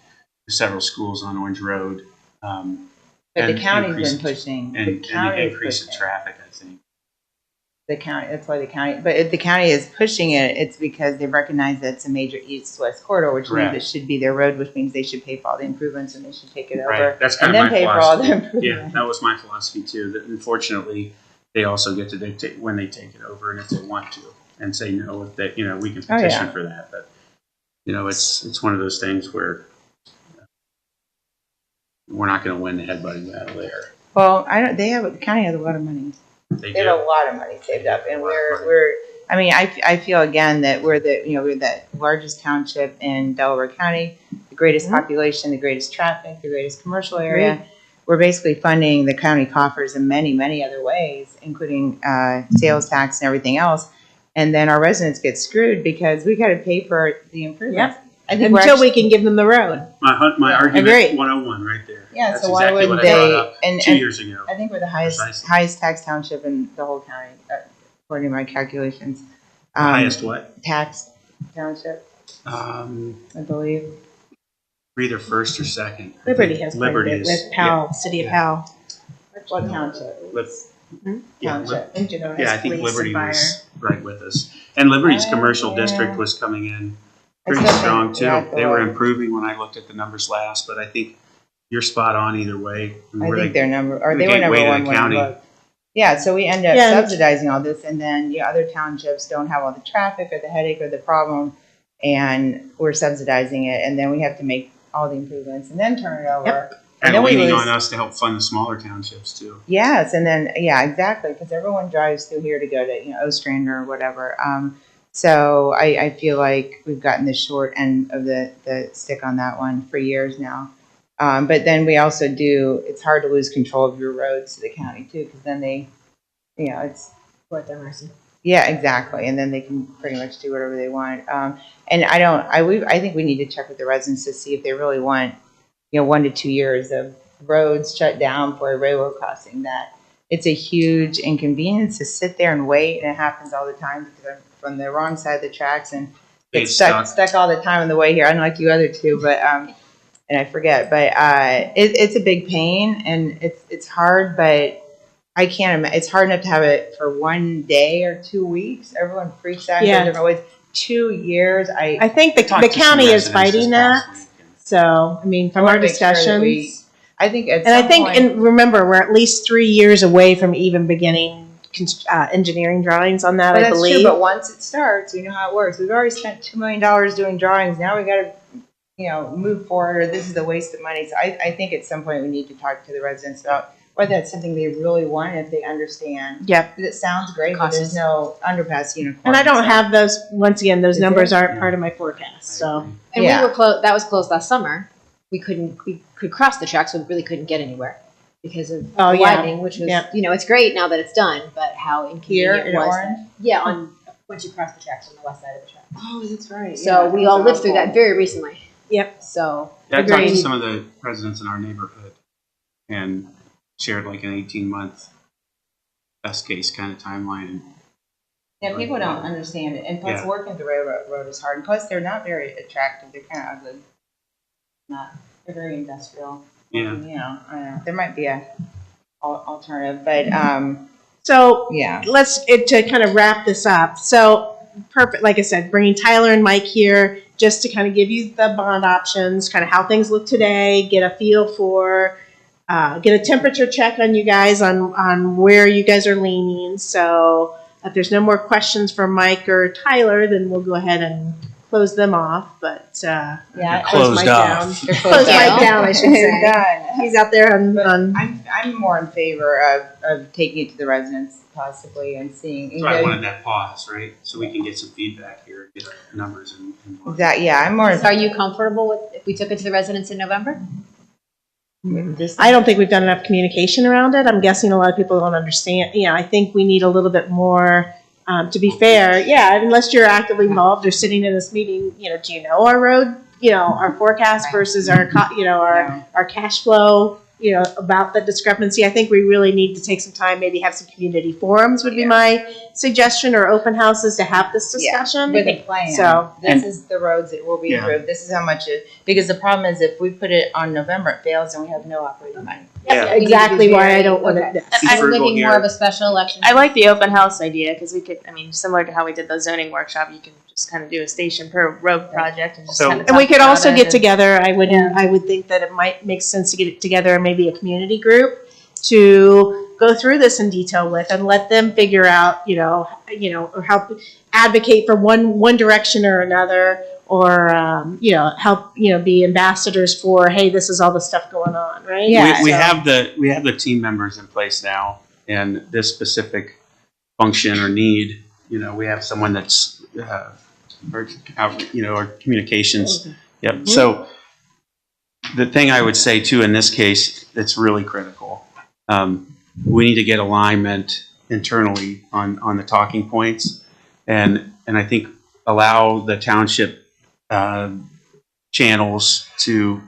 There's several schools on Orange Road. But the county's been pushing. And The county the is increase in pushing. traffic, I think. The county, that's why the county, but if the county is pushing it, it's because they recognize that it's a major east-west corridor, which Correct. means it should be their road, which means they should pay for all the improvements and they should take it over. Right. That's And kind of then my pay for all the philosophy. improvements. Yeah, that was my philosophy too. That unfortunately, they also get to dictate when they take it over and if they want to, and say no if they, we can Oh, yeah. petition for that. But it's one of those things where we're not going to win the headbutting battle there. Well, the county has a lot of money. They They do. have a lot of money saved up, and I feel again that we're the largest township in Delaware County, the greatest population, the greatest traffic, the greatest commercial area. We're basically funding the county coffers in many, many other ways, including sales tax and everything else. And then our residents get screwed because we got to pay for the improvements. I think Until we can give them the road. My argument, Agreed. 101 right there. Yeah, That's so why exactly wouldn't what I brought they? up And 2 years ago. I think we're the Precisely. highest tax township in the whole county, according to my calculations. The highest what? Tax township, Um, I believe. we're either first or second. I Liberty think has quite a Liberty bit is, with Powell, City of Powell. What township? Township. Yeah, I think Liberty was right with us. And Liberty's commercial district was coming in pretty It's okay. strong too. Yeah, They were improving when I looked at the numbers last, but I think you're spot on either way. I think they're they were gateway number to the one when I county. looked. Yeah, so we end up Yeah, and- subsidizing all this, and then other townships don't have all the traffic or the headache or the problem, and we're subsidizing it, and then we have to make all the improvements and then turn it over. And And then we leaning lose. on us to help fund the smaller townships too. Yes, and then exactly, because everyone drives through here to go to Ostrander or whatever. So I feel like we've gotten the short end of the stick on that one for years now. But then we also it's hard to lose control of your roads to the county too, because then they, it's At their mercy. yeah, exactly, and then they can pretty much do whatever they want. And I think we need to check with the residents to see if they really want 1 to 2 years of roads shut down for a railroad crossing. That it's a huge inconvenience to sit there and wait, and it happens all the time because I'm from the wrong side of the tracks and get stuck all the time on the way here. Unlike you other two, but and I forget, but it's a big pain and it's hard, but I can't imagine. It's hard enough to have it for 1 day or 2 weeks. Everyone freaks out in different ways. 2 years, I think the Talked to some county is residents fighting this past that. week. So, I mean, from I our wanna make sure that discussions. I think at And I some think, point, and remember, we're at least 3 years away from even beginning engineering drawings on that, but I that's believe. true. But once it starts, you know how it works. We've already spent $2 million doing drawings. Now we got to, move forward. Or this is a waste of money. So I think at some point we need to talk to the residents about or that's something they really want if they understand. Yep. 'Cause it sounds great, but Costs. there's no underpass unicorn. And I don't have those, once again, those Is numbers it? aren't part of my forecast, so. And Yeah. we were closed, that was closed last summer. We could cross the tracks, but we really couldn't get anywhere because of Oh, the yeah. widening, which was, Yeah. it's great now that it's done, but how Here inconvenient in was Orange? that? Yeah, once you cross the tracks on the west side of the track. Oh, that's right. So we all lived through that very recently. Yep. So, Yeah, I talked to Agreed. some of the residents in our neighborhood and shared like an 18-month best case kind of timeline. Yeah, people don't understand it, and plus Yeah. working the railroad is hard. And plus, they're not very attractive. They're kind of ugly. They're very industrial. Yeah. I don't know. There might be a alternative, but So yeah. to kind of wrap this up. So perfect, like I said, bringing Tyler and Mike here just to kind of give you the bond options, kind of how things look today, get a feel for, get a temperature check on you guys on where you guys are leaning. So if there's no more questions from Mike or Tyler, then we'll go ahead and close them off. But Yeah, Closed close Mike off. down. Close Mike down, I should say. Done. He's out there on I'm more in favor of taking it to the residents possibly and seeing. That's why I wanted that pause, right? So we can get some feedback here, get numbers and That I'm more. are you comfortable with if we took it to the residents in November? I don't think we've done enough communication around it. I'm guessing a lot of people don't understand. I think we need a little bit more, to be fair. Yeah, unless you're actively involved or sitting in this meeting, do you know our road, our forecast versus our, our cash flow, about the discrepancy. I think we really need to take some time, maybe have some community forums would be my suggestion, or open houses to have this discussion. With a plan. So- this is the roads that will be Yeah. improved. This is how much because the problem is if we put it on November, it fails and we have no operating money. Yeah. Exactly why I don't want Okay. to. Be I'm frugal thinking more here. of a special election. I like the open house idea because we could, similar to how we did the zoning workshop, you can just kind of do a station per road project and just So- kind of. And we could also get together. together, I would think that it might make sense to get together maybe a community group to go through this in detail with and let them figure out, or help advocate for one direction or another, or, help, be ambassadors for, hey, this is all the stuff going on, right? Yeah. we So- have the team members in place now, and this specific function or need, we have someone that's or communications. Yep. So the thing I would say too in this case that's really critical, we need to get alignment internally on the talking points, and I think allow the township channels to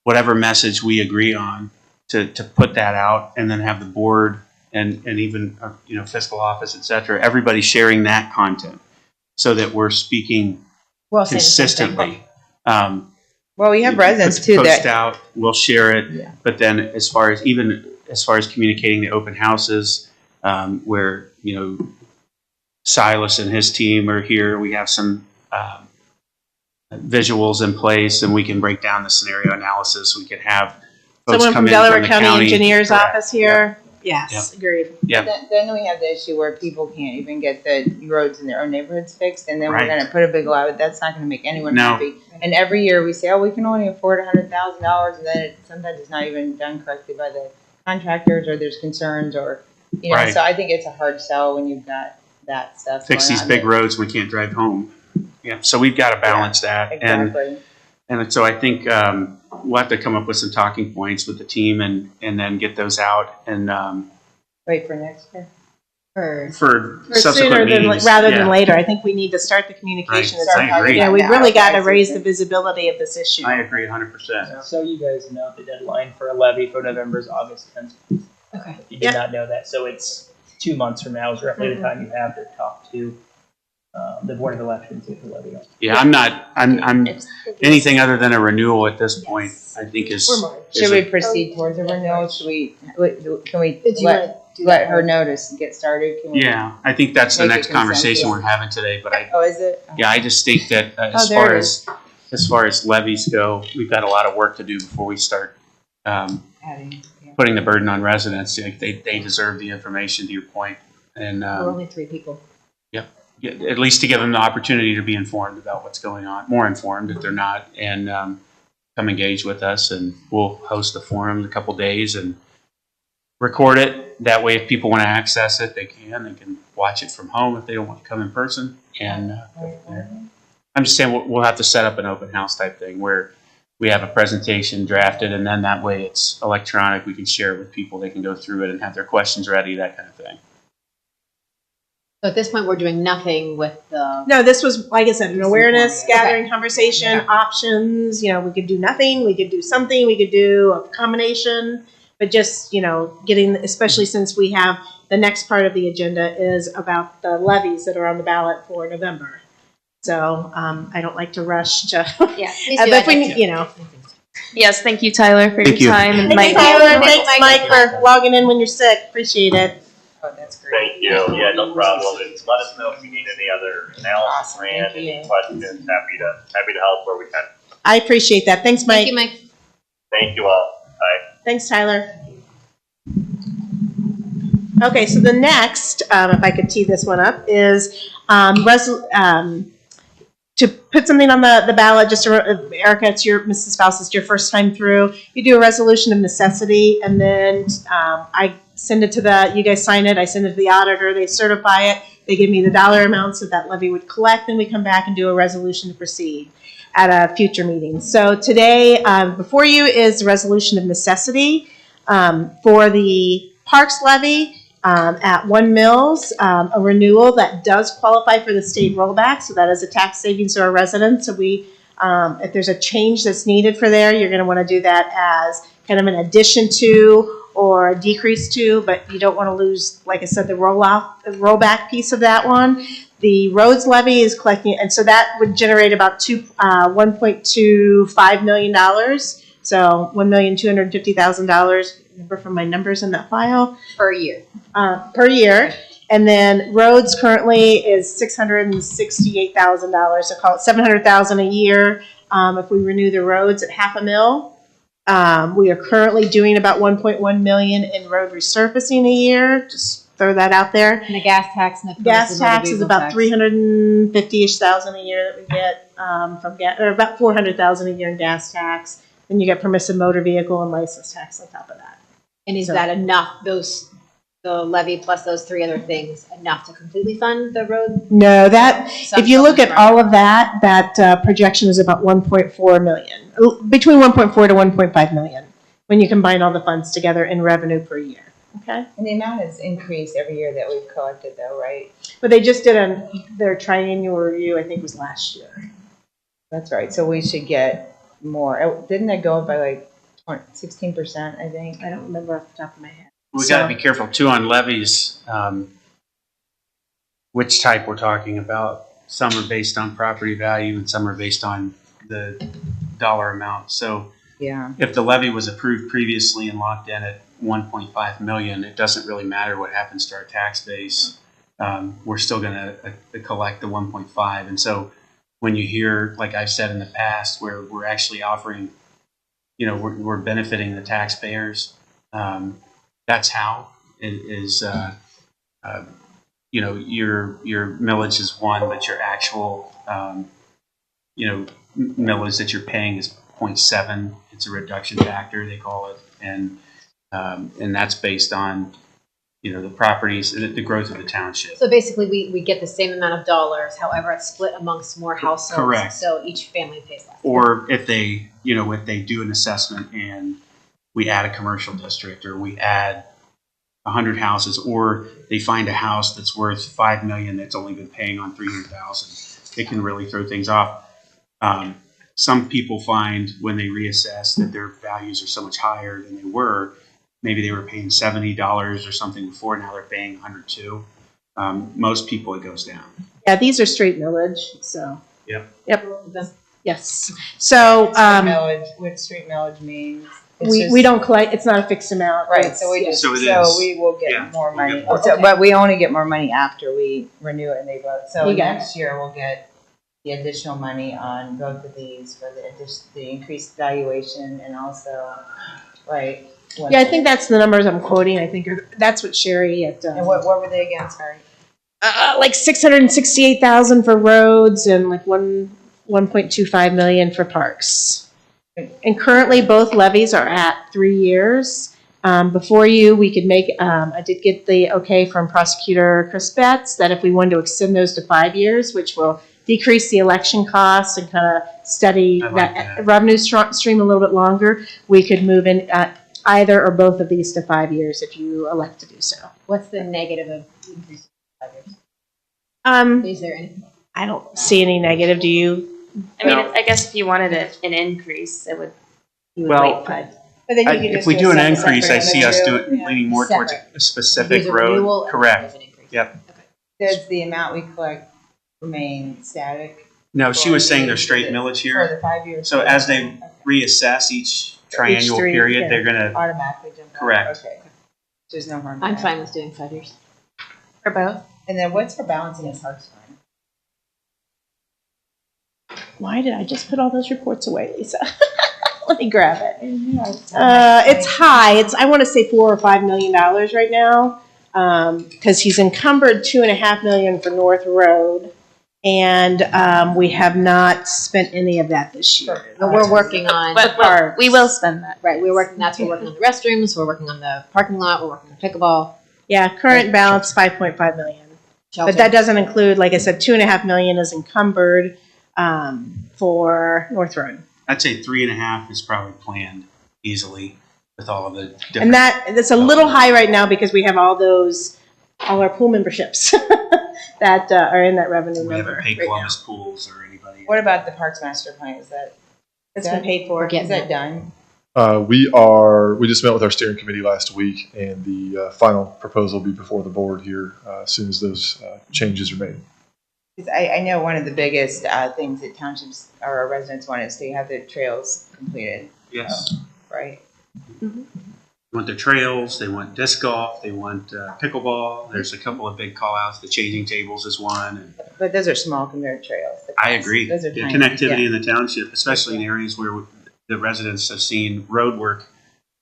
whatever message we agree on to put that out, and then have the board and even fiscal office, et cetera, everybody sharing that content so that we're speaking We're all saying the same thing. consistently. Well, we have residents too Post that out, we'll share it, Yeah. but then as far as communicating the open houses, where Silas and his team are here, we have some visuals in place, and we can break down the scenario analysis. We can have folks Someone come from in Delaware the County Engineer's Correct. office here. Yes, agreed. Yep. then we have the issue where people can't even get the roads in their own neighborhoods fixed, and then Right. we're going to put a big loud. That's not going to make anyone No. happy. And every year we say, oh, we can only afford $100,000, and then sometimes it's not even done correctly by the contractors, or there's concerns, or Right. So I think it's a hard sell when you've got that stuff. Fix going these on. big roads, we can't drive home. Yeah, so we've got to balance that, Exactly. and so I think we'll have to come up with some talking points with the team, and then get those out, and Wait for next year. Or for Or sooner subsequent than meetings. rather Yeah. than later. I think we need to start the communication. Right. I agree. We Yeah, really got to okay. raise the visibility of this issue. I agree 100%. So you guys know the deadline for a levy for November is August 10th. okay. If you did Yep. not know that, so it's 2 months from now is roughly the time you have to talk to the Board of Elections with the levy. Yeah, I'm anything other than a renewal at this point. Yes. I think is Should we proceed towards a renewal? Should we? Can we Did you wanna do let that her one? know to get started? Can we? Yeah, I think that's the Make it next conversation consensus. we're having today. But I Oh, is it? I just think that there it as far as levies go, we've got a lot of work to do before we start Adding. Yeah. putting the burden on residents. Like they deserve the information, to your point, and We're only 3 people. at least to give them the opportunity to be informed about what's going on, more informed if they're not, and come engage with us. And we'll host a forum in a couple days and record it. That way, if people want to access it, they can. They can watch it from home if they don't want to come in person. And go from there. I'm just saying we'll have to set up an open house type thing where we have a presentation drafted, and then that way it's electronic. We can share it with people. They can go through it and have their questions ready, that kind of thing. So at this point, we're doing nothing with the. No, this was, like I said, an awareness Okay. gathering conversation, options, we could do nothing, we could do something, we could do a combination, but just, getting, especially since we have, the next part of the agenda is about the levies that are on the ballot for November. So, I don't like to rush to, Yeah. but we, Yes, thank you, Tyler, for Thank your you. time. And Thank Mike. you, thanks Mike for logging in when you're sick, appreciate it. Oh, that's great. Thank you. Yeah, no problem. And let us know if you need any other analysis, Awesome. ran, Thank you. any questions. Happy to help where we can. I appreciate that, thanks Thank Mike. you, Mike. Thank you all. Bye. Thanks, Tyler. Okay, so the next, if I could tee this one up, is to put something on the ballot. Just Erica, it's Mrs. Faust, it's your first time through. You do a resolution of necessity, and then I send it to you guys sign it. I send it to the auditor. They certify it. They give me the dollar amounts that levy would collect. Then we come back and do a resolution to proceed at a future meeting. So today, before you is the resolution of necessity for the Parks levy at 1 Mills, a renewal that does qualify for the state rollback. So that is a tax savings to our residents. So if there's a change that's needed for there, you're going to want to do that as kind of an addition to or a decrease to, but you don't want to lose, like I said, the rollback piece of that one. The roads levy is collecting, and so that would generate about $1.25 million. So $1,250,000. Remember from my numbers in that file Per year. per year. And then roads currently is $668,000. So call it $700,000 a year if we renew the roads at $500,000. We are currently doing about $1.1 million in road resurfacing a year. Just throw that out there. And the gas tax. And the Gas tax is about tax. $350,000-ish a year that we get from gas, or about $400,000 a year in gas tax. Then you get permissive motor vehicle and license tax on top of that. And is that enough? The levy plus those three other things enough to completely fund the road? No, if you look at Some- all of that projection is about 1.4 million, between 1.4 to 1.5 million when you combine all the funds together in revenue per year. Okay. And the amount has increased every year that we've collected though, right? But they just did their triennial review, I think was last year. That's right. So we should get more. Didn't it go up by like 16%, I think? I don't remember off the top of my head. We got to be careful too on levies, which type we're talking about. Some are based on property value and some are based on the dollar amount. So Yeah. if the levy was approved previously and locked in at 1.5 million, it doesn't really matter what happens to our tax base. We're still going to collect the 1.5. And so when you hear, like I've said in the past, where we're actually offering, we're benefiting the taxpayers. That's how it is. Your millage is one, but your actual, millage that you're paying is 0.7. It's a reduction factor, they call it, and that's based on, the properties, the growth of the township. So basically, we get the same amount of dollars. However, it's split amongst more households. Correct. So each family pays less. Or if they do an assessment and we add a commercial district, or we add 100 houses, or they find a house that's worth $5 million that's only been paying on $300,000, it can really throw things off. Some people find when they reassess that their values are so much higher than they were. Maybe they were paying $70 or something before, now they're paying $102. Most people it goes down. Yeah, these are straight millage. So. Yep. Yes. So What street millage means? we don't collect. It's not a fixed amount. Right, so we So it is. we will get Yeah, more we'll money. get more. So, but we only get more money after we renew it and they vote. So You got next year we'll get the additional money on both of these for the increased valuation and also, right? Yeah, I think that's the numbers I'm quoting. I think that's what Sherry had done. And what were they again? Sorry. Like 668,000 for roads and like 1.25 million for parks. And currently, both levies are at 3 years. Before you, we could make, I did get the okay from Prosecutor Chris Betts that if we wanted to extend those to 5 years, which will decrease the election costs and kind of steady I like that that. revenue stream a little bit longer, we could move in either or both of these to 5 years if you elect to do so. What's the negative of increasing 5 years? Is there any? I don't see any negative. Do you? I mean, No. I guess if you wanted an increase, it would. You would Well, wait 5. But then you could If just we do an a increase, I separate see us revenue. doing, leaning more towards Separate. a specific There's a renewal road. and Correct. there's an increase. Yep. Does the amount we collect remain static No, she was saying they're straight millage for here. the 5 years? So as they reassess each triannual 3, period, yeah. they're gonna, Automatically jump out? Correct. Okay. There's no harm. in I'm that. fine with doing 5 years. For both? And then what's our balance in the parks fund? Why did I just put all those reports away, Lisa? Let me grab it. Yeah, It's high. I want to say $4 or $5 million right now, because he's encumbered $2.5 million for North Road, and we have not spent any of that this year. But we're working on, But we will spend that. right, we're working on the restrooms, we're working on the parking lot, we're working on pickleball, Yeah, current balance $5.5 million, shelter. but that doesn't include, like I said, $2.5 million is encumbered for North Road. I'd say 3.5 is probably planned easily with all of the different. And that's a little high right now because we have all our pool memberships that are in that revenue We haven't number paid right now. Columbus pools or anybody. What about the parks master plan? Is that It's been paid for. We're getting is that done? We just met with our steering committee last week, and the final proposal will be before the board here as soon as those changes are made. 'Cause I know one of the biggest things that townships or our residents want is to have the trails completed, Yes. right? They want their trails, they want disc golf, they want pickleball. There's a couple of big call outs. The changing tables is one. And But those are small compared to trails. I agree. Those are The tiny. connectivity Yeah. in the township, especially in areas where the residents have seen road work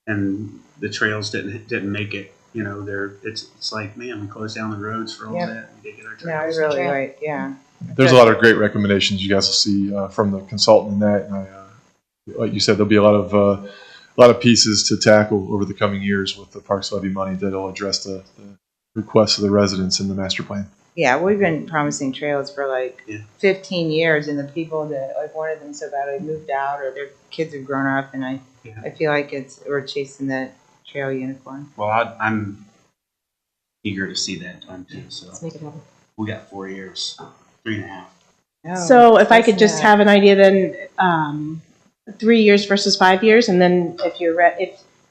and the trails didn't make it. You know, it's like, man, we closed down the roads for all Yep. that. We did get our No, trails. really, Trail. right, yeah. There's a lot of great recommendations you guys will see from the consultant in that, and like you said, there'll be a lot of pieces to tackle over the coming years with the Parks Levy money that'll address the requests of the residents in the master plan. Yeah, we've been promising trails for like Yeah. 15 years, and the people that like wanted them so badly moved out, or their kids have grown up, and I feel like we're chasing that trail unicorn. Well, I'm eager to see that done too. So Let's make it happen. we got 4 years, 3.5. No, So if I that's could just not- have an idea then, 3 years versus 5 years, and then if you're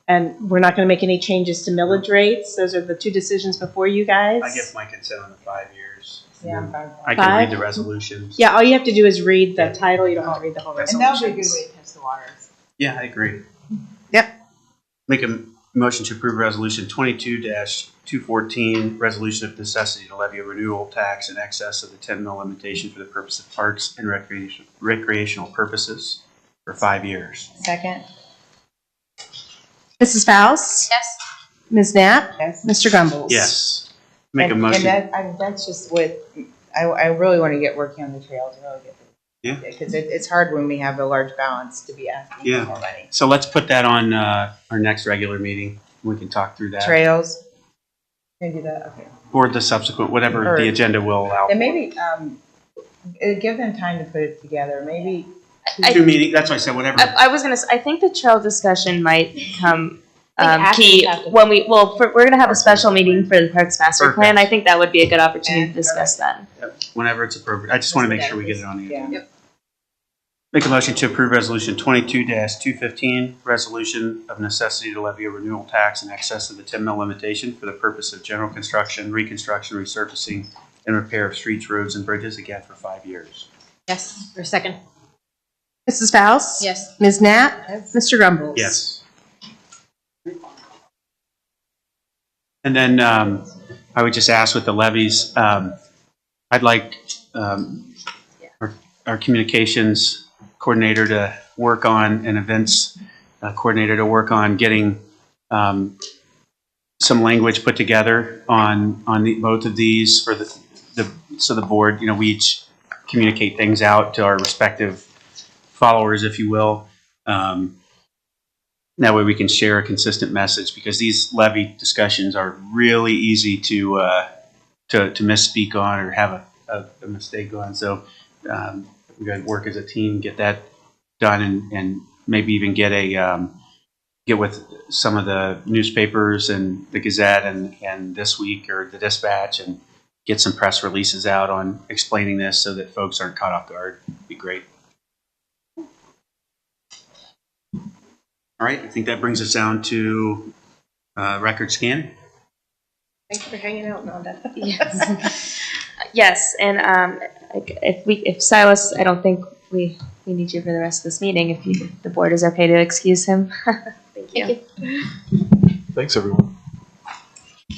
and we're not going to make any changes to millage rates. Those are the two decisions before you guys. I give my consent on the 5 years. Yeah, I'm fine with I that. can 5? read the resolutions. Yeah, all you have to do is read the title. You don't have to read the whole And resolution. that'll be a good way to test the waters. Yeah, I agree. Yep. Make a motion to approve resolution 22-214, resolution of necessity to levy a renewal tax in excess of the 10 mil limitation for the purpose of parks and recreational purposes for 5 years. Second? Mrs. Faust? Yes. Ms. Knapp? Yes. Mr. Grumbles? Yes. Make a And motion. that's just with, I really want to get working on the trails, really get the. Yeah. Because it's hard when we have a large balance to be asking Yeah. for more money. So let's put that on our next regular meeting. We can talk through that. Trails? Can you do that? Okay. Or the subsequent, whatever the agenda will allow. And maybe, give them time to put it together, maybe. Two meetings, that's why I said whatever. I was gonna. I think the trail discussion might come after key we have to- when we're gonna have a special meeting for the Parks Master Perfect. Plan. I think that would be a good opportunity to discuss that. Whenever it's appropriate. I just want to make sure we get it on the Yeah. agenda. Make a motion to approve resolution 22-215, resolution of necessity to levy a renewal tax in excess of the 10 mil limitation for the purpose of general construction, reconstruction, resurfacing, and repair of streets, roads, and bridges, again for 5 years. Yes, or second? Mrs. Faust? Yes. Ms. Knapp? Yes. Mr. Grumbles? Yes. And then I would just ask with the levies, I'd like our communications coordinator to work on, and events coordinator to work on getting some language put together on both of these for so the board, we each communicate things out to our respective followers, if you will. That way we can share a consistent message, because these levy discussions are really easy to misspeak on or have a mistake on. So we got to work as a team, get that done, and maybe even get with some of the newspapers and the Gazette and This Week or the Dispatch, and get some press releases out on explaining this so that folks aren't caught off guard. It'd be great. All right, I think that brings us down to record scan. Thanks for hanging out, Nanda. Yes. Yes, and if Silas, I don't think we need you for the rest of this meeting. If the board is okay to excuse him. Thank you. Thanks, everyone.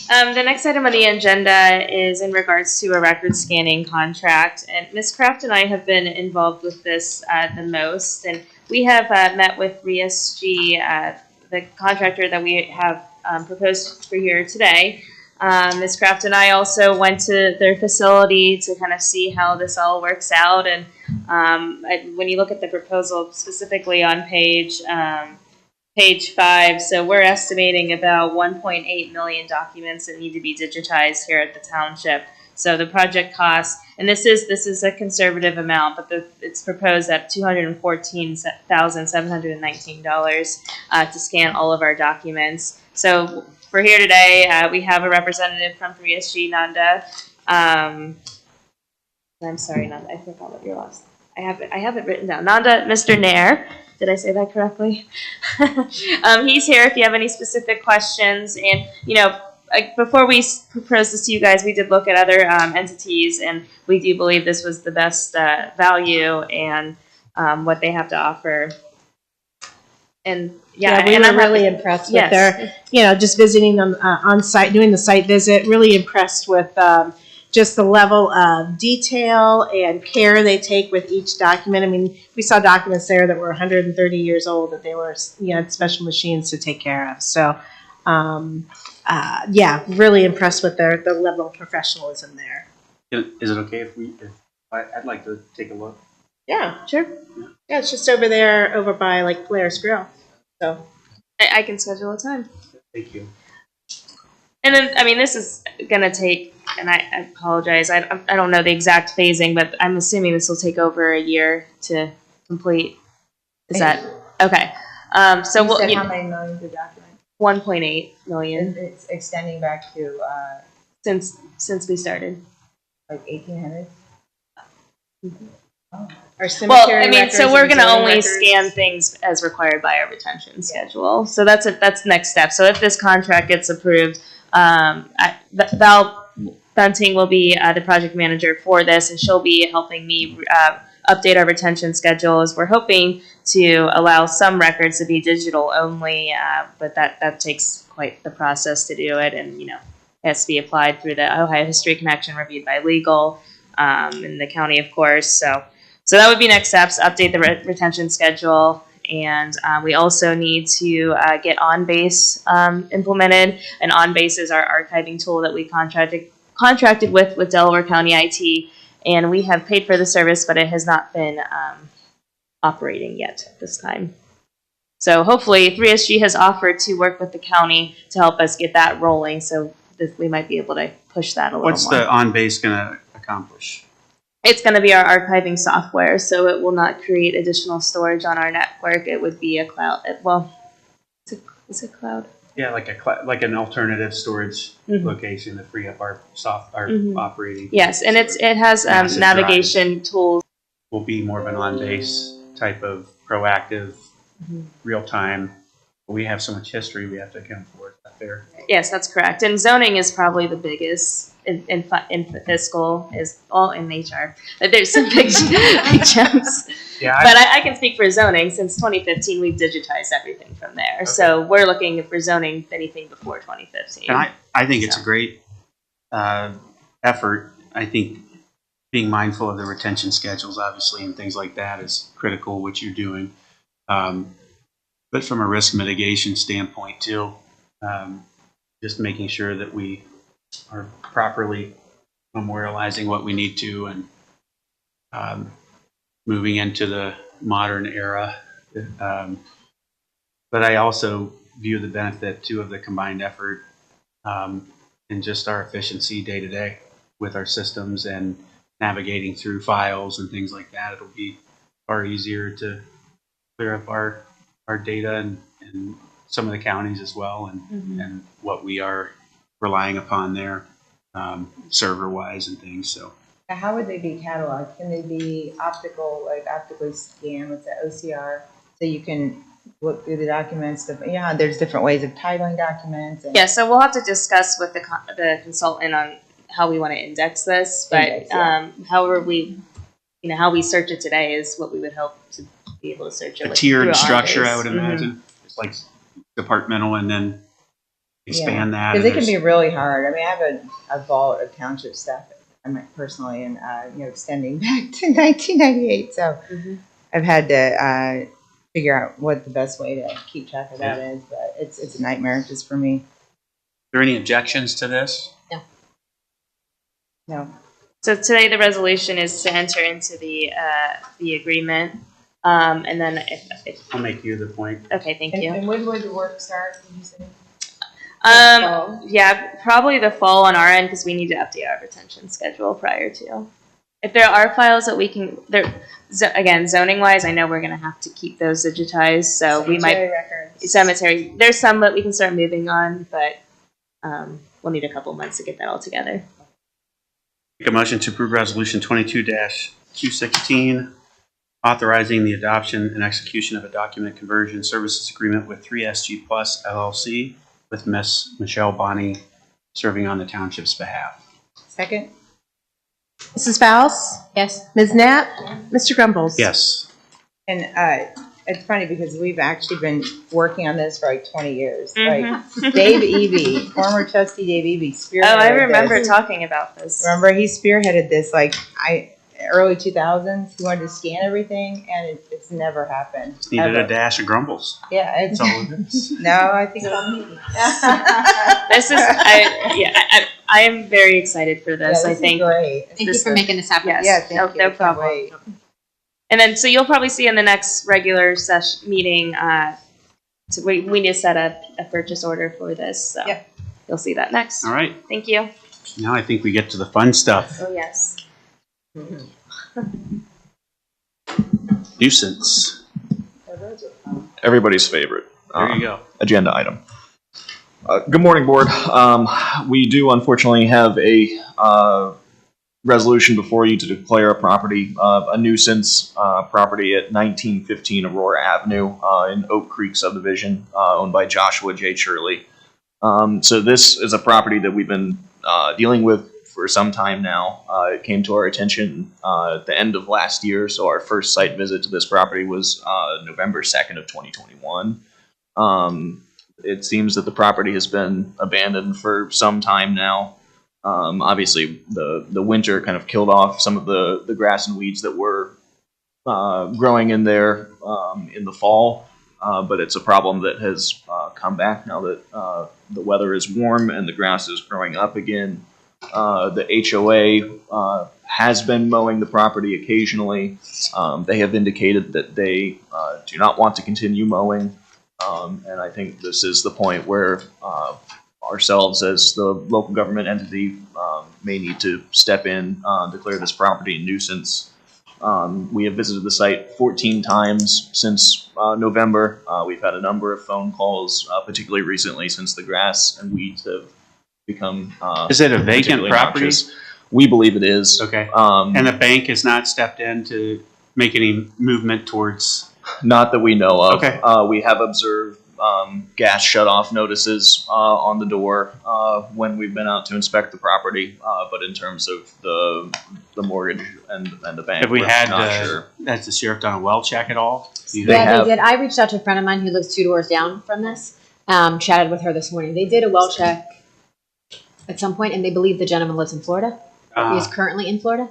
The next item on the agenda is in regards to a record scanning contract, and Ms. Kraft and I have been involved with this the most, and we have met with RESG, the contractor that we have proposed for here today. Ms. Kraft and I also went to their facility to kind of see how this all works out, and when you look at the proposal specifically on page 5, so we're estimating about 1.8 million documents that need to be digitized here at the township. So the project cost, and this is a conservative amount, but it's proposed at $214,719 to scan all of our documents. So for here today, we have a representative from 3SG, Nanda. I'm sorry, Nanda, I forgot what your last. I have it written down. Nanda, Mr. Nair. Did I say that correctly? He's here if you have any specific questions. And, before we propose this to you guys, we did look at other entities, and we do believe this was the best value and what they have to offer. And We were really impressed with their, just visiting them on site, doing the site visit, really impressed with just the level of detail and care they take with each document. I mean, we saw documents there that were 130 years old that they were, had special machines to take care of. So, really impressed with the level of professionalism there. Is it okay if I'd like to take a look? Yeah, sure. Yeah, it's just over there, over by like Blair's Grill. So I can schedule a time. Thank you. And then, this is gonna take, and I apologize, I don't know the exact phasing, but I'm assuming this will take over a year to complete. Is that okay? So You we'll said how many millions of documents? 1.8 million It's extending back to since we started. like 1800s. our cemetery records so we're and going to zoning only records. scan things as required by our retention schedule. So that's the next step. So if this contract gets approved, Val Bunting will be the project manager for this, and she'll be helping me update our retention schedule, as we're hoping to allow some records to be digital only, but that takes quite the process to do it, and it has to be applied through the Ohio History Connection, reviewed by legal, in the county, of course. So that would be next steps, update the retention schedule, and we also need to get OnBase implemented. And OnBase is our archiving tool that we contracted with Delaware County IT, and we have paid for the service, but it has not been operating yet at this time. So hopefully 3SG has offered to work with the county to help us get that rolling, so that we might be able to push that a little more. What's the OnBase going to accomplish? It's going to be our archiving software, so it will not create additional storage on our network. It would be a cloud. Is it cloud? Yeah, like an alternative storage location to free up our operating. Yes, and it has Massive navigation tools. Will be more of an on-base type of proactive, real-time. We have so much history we have to account for. Is that fair? Yes, that's correct. And zoning is probably the biggest in fiscal, is all in HR. There's some big jumps. Yeah, But I can speak for zoning. Since 2015, we've digitized everything from there. Okay. So we're looking for zoning anything before 2015. And I think it's a great effort. I think being mindful of the retention schedules, obviously, and things like that is critical, what you're doing. But from a risk mitigation standpoint, too, just making sure that we are properly memorializing what we need to, and moving into the modern era. But But I also view the benefit too of the combined effort and just our efficiency day to day with our systems and navigating through files and things like that. It'll be far easier to clear up our data and some of the counties as well, and what we are relying upon there server wise and things. So How would they be cataloged? Can they be optically scanned with the OCR, so you can look through the documents? There's different ways of titling documents. And Yeah, so we'll have to discuss with the consultant on how we want to index this, but Index, yeah. however we, how we search it today is what we would hope to be able to search it a with tiered through structure, Underpass. I would imagine. It's like departmental and then expand that. because and it can be there's- really hard. I mean, I have a vault of township stuff. I mean, personally, and extending back to 1998. So I've had to figure out what the best way to keep track of that is. But it's a nightmare just for me. Are there any objections to this? No. So today the resolution is to enter into the agreement, and then if I'll make you the point. okay, thank you. And when would the work start? Did you say? Yeah, probably the fall on our end because we need to update our retention schedule prior to. If there are files that we can, again, zoning wise, I know we're gonna have to keep those digitized, so we might Records. cemetery. There's some that we can start moving on, but we'll need a couple months to get that all together. Make a motion to approve resolution 22-216, authorizing the adoption and execution of a document conversion services agreement with 3SG Plus LLC with Miss Michelle Bonney serving on the township's behalf. Second. Mrs. Faust? Yes. Ms. Knapp? Mr. Grumbles? Yes. And it's funny because we've actually been working on this for like 20 years. Mhm. Like Dave Eby, former trustee Dave Eby, spearheaded Oh, I remember this. talking about this. Remember, he spearheaded this early 2000s. He wanted to scan everything, and it's never happened. Just needed ever. a dash of grumbles. Yeah, it's That's all it is. no, I think it's on me. This is, I am very excited for this. I think. Great. Thank you for making this happen. Yes. Yeah, thank no, you. no I can't problem. wait. And then, so you'll probably see in the next regular meeting, so we need to set up a purchase order for this. So Yep. you'll see that next. All right. Thank you. Now I think we get to the fun stuff. Oh, yes. Nuisance. Everybody's favorite There you go. agenda item. Good morning, board. We do unfortunately have a resolution before you to declare a property a nuisance property at 1915 Aurora Avenue in Oak Creek subdivision owned by Joshua J. Shirley. So this is a property that we've been dealing with for some time now. It came to our attention at the end of last year, so our first site visit to this property was November 2nd of 2021. It seems that the property has been abandoned for some time now. Obviously, the winter kind of killed off some of the grass and weeds that were growing in there in the fall, but it's a problem that has come back now that the weather is warm and the grass is growing up again. The HOA has been mowing the property occasionally. They have indicated that they do not want to continue mowing, and I think this is the point where ourselves as the local government entity may need to step in, declare this property a nuisance. We have visited the site 14 times since November. We've had a number of phone calls, particularly recently since the grass and weeds have become Is it a vacant particularly property? noxious. We believe it is. Okay. And the bank has not stepped in to make any movement towards. Not that we know of. Okay. We have observed gas shutoff notices on the door when we've been out to inspect the property, but in terms of the mortgage and the bank, Have we we're had not sure. has the sheriff done a well check at all? Yeah, they did. I reached out to a friend of mine who lives 2 doors down from this. Chatted with her this morning. They did a well check at some point, and they believe the gentleman lives in Florida. He is currently in Florida.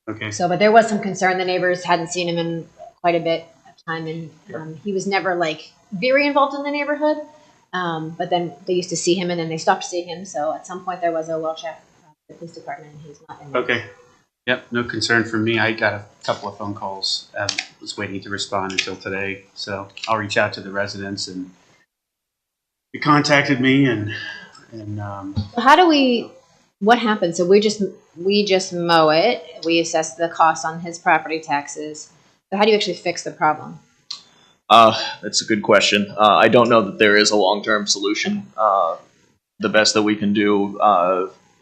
Okay. So, but there was some concern. The neighbors hadn't seen him in quite a bit of time, and he was never like very involved in the neighborhood. But then they used to see him, and then they stopped seeing him. So at some point there was a well check at the police department, and he's not in there. Okay. Yep, no concern from me. I got a couple of phone calls. Was waiting to respond until today, so I'll reach out to the residents, and they contacted me, and How do we, what happens? So we just mow it, we assess the cost on his property taxes. But how do you actually fix the problem? That's a good question. I don't know that there is a long-term solution. The best that we can do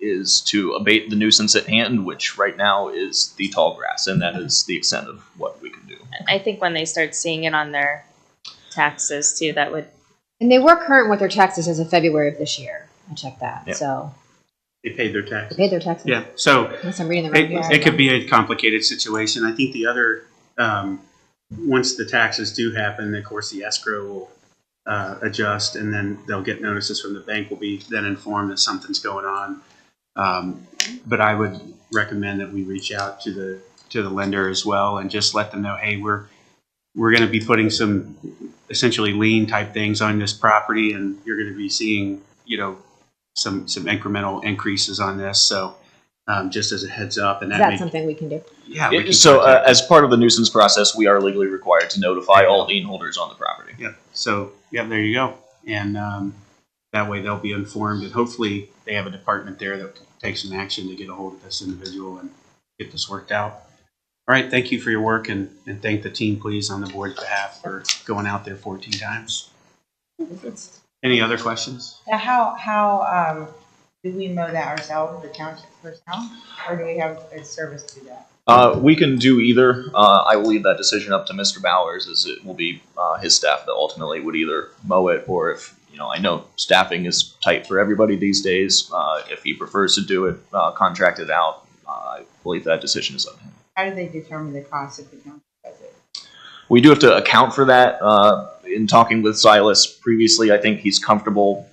is to abate the nuisance at hand, which right now is the tall grass, and that is the extent of what we can do. I think when they start seeing it on their taxes too, that would. And they were current with their taxes as of February of this year. I checked that. Yeah. So they paid their they taxes. paid their taxes. Yeah, so Unless I'm reading the wrong it could be a complicated situation. I think the other, once the taxes do happen, of course, the escrow will adjust, and then they'll get notices from the bank. Will be then informed that something's going on. But I would recommend that we reach out to the lender as well, and just let them know, hey, we're going to be putting some essentially lien type things on this property, and you're going to be seeing, some incremental increases on this. So just as a heads up, and Is that something we can do? Yeah. We can So contact as part of the nuisance process, we are legally required to notify all lien holders on the property. Yeah. So, there you go. And that way they'll be informed, and hopefully they have a department there that will take some action to get a hold of this individual and get this worked out. All right. Thank you for your work, and thank the team, please, on the board's behalf for going out there 14 times. Any other questions? Now, how do we mow that ourselves, the township personnel, or do we have a service to do that? We can do either. I will leave that decision up to Mr. Bowers, as it will be his staff that ultimately would either mow it, or if, I know staffing is tight for everybody these days. If he prefers to do it, contract it out, I believe that decision is up to him. How do they determine the cost if the township does it? We do have to account for that. In talking with Silas previously, I think he's comfortable,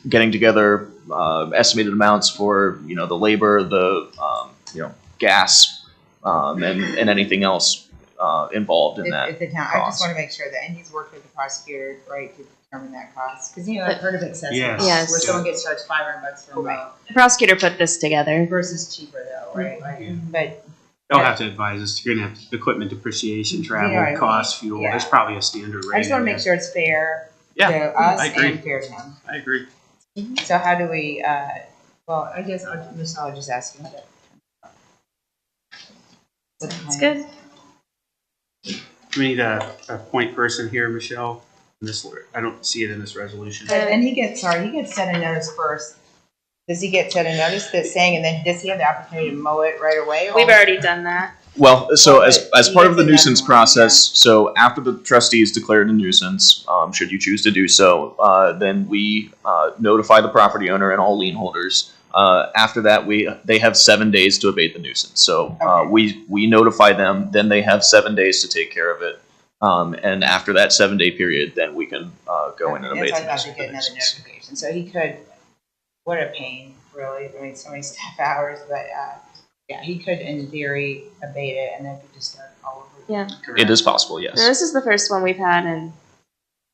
getting together estimated amounts for, the labor, the, gas, and anything else involved in that. If the town, I just want to make sure that, and he's worked with the prosecutor, right, to determine that cost. Because, I've heard of accessories, Yes. where someone gets charged $500 for a mow. The prosecutor put this together. Versus cheaper though, right? Yeah. But They'll have to advise us. You're going to have equipment depreciation, travel, what I mean. costs, fuel. Yeah. There's probably a standard rate. I just want to make sure it's fair Yeah, to us I agree. and fair to him. I agree. So how do we, well, I guess I'll just ask you how to. It's good. We need a point person here, Michelle. I don't see it in this resolution. And he gets sent a notice first. Does he get sent a notice that's saying, and then does he have the opportunity to mow it right away? We've already done that. Well, so as But part you of the guys nuisance have that one, process, so after the trustees declared a nuisance, should you choose to do so, then we notify the property owner and all lien holders. After that, they have 7 days to abate the nuisance. So Okay. we notify them, then they have 7 days to take care of it. And after that 7-day period, then we can go in and abate the That's why I get another nuisance. notification. So he could, what a pain, really. I mean, so many staff hours, but yeah, he could in theory abate it and then could just start all over. Yeah. It is possible, yes. Now, this is the first one we've had in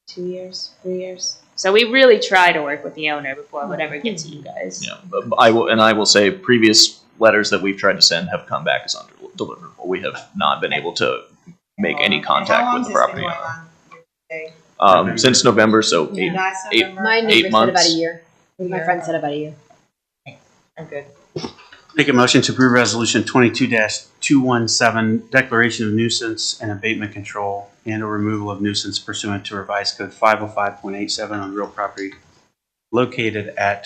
2 years, 3 years. So we really try to work with the owner before whatever gets to you guys. Yeah, but I will say previous letters that we've tried to send have come back as undeliverable. We have not been able to make any contact with the property owner. Since November, so Last eight- November? My neighbor said months. about a year. My friend said about a year. I'm good. Make a motion to approve resolution 22-217, declaration of nuisance and abatement control and or removal of nuisance pursuant to revised code 505.87 on real property located at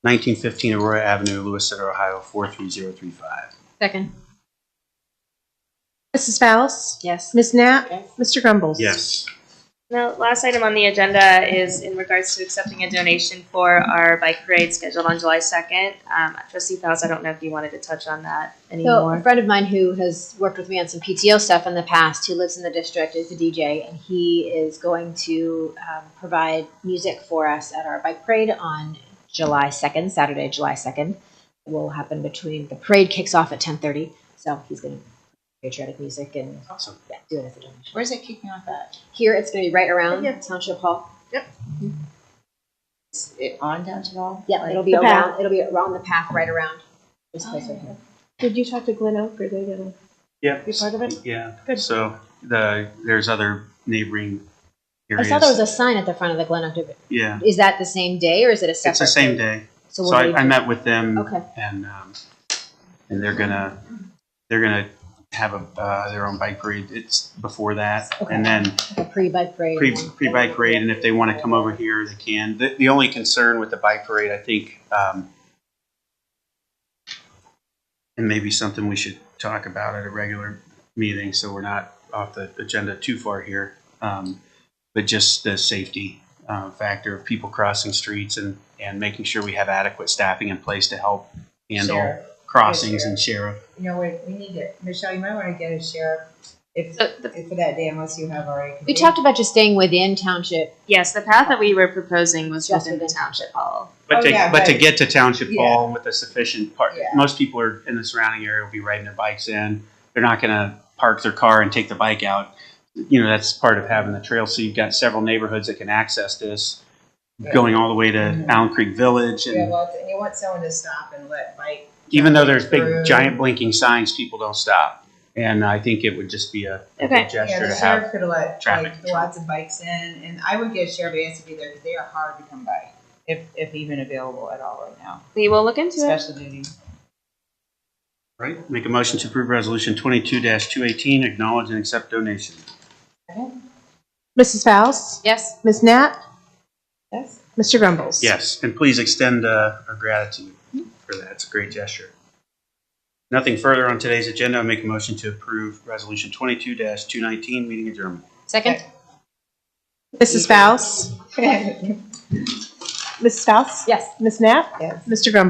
1915 Aurora Avenue, Lewis Center, Ohio 43035. Second. Mrs. Fowles? Yes. Ms. Knapp? Yes. Mr. Grumbles? Yes. Now, last item on the agenda is in regards to accepting a donation for our bike parade scheduled on July 2nd. Trustee Fowles, I don't know if you wanted to touch on that So a anymore. friend of mine who has worked with me on some PTO stuff in the past, who lives in the district, is a DJ, and he is going to provide music for us at our bike parade on July 2nd, Saturday, July 2nd. It will happen between, the parade kicks off at 10:30, so he's going to patriotic music and Awesome. yeah, do it as a donation. Where's it kicking off at? Here, it's going to be right around Township Hall. Yep. it on Township Hall? Yeah, Like, it'll be The path. around, it'll be around the path right around this place right here. Did you talk to Glen Oak, or are they gonna Yep. be part of it? Yeah. Good. So there's other neighboring I areas. saw there was a sign at the front of the Glen Oak. Yeah. Is that the same day or is it a separate? It's the same day? day. So So what do we I do? met with them. Okay. And they're gonna have their own bike parade. It's before that. Okay. And then Like a pre-bike parade. pre-bike parade, and if they want to come over here, they can. The only concern with the bike parade, I think, and maybe something we should talk about at a regular meeting, so we're not off the agenda too far here, but just the safety factor of people crossing streets and making sure we have adequate staffing in place to help handle Sheriff. crossings Yeah, and sheriff. You know, we need to, Michelle, you might want to get a sheriff if for that day, unless you have already. We talked about just staying within township. Yes, the path that we were proposing was Just within the within township hall. But Oh, to yeah, but to but- get to Township Yeah. Hall with a sufficient part, Yeah. most people are in the surrounding area will be riding their bikes in. They're not going to park their car and take the bike out. You know, that's part of having the trail. So you've got several neighborhoods that can access this, Yeah. going all the way to Allen Creek Village. Yeah, And well, and you want someone to stop and let bike. even though there's big through. giant blinking signs, people don't stop. And I think it would just be a Okay. good gesture Yeah, the to sheriff have. could have let traffic like lots of bikes in, and I would get Sheriff ASAP there because they are hard to come by, if even available at all right now, We will look into it. special duty. Right. Make a motion to approve Resolution 22-218, acknowledge and accept donation. Mrs. Faust? Yes. Ms. Knapp? Yes. Mr. Grumbles? Yes, and please extend our gratitude for that. It's a great gesture. Nothing further on today's agenda. I make a motion to approve Resolution 22-219, meeting adjournment. Second? Mrs. Faust? Mrs. Faust? Yes. Ms. Knapp? Yes. Mr. Grumbles?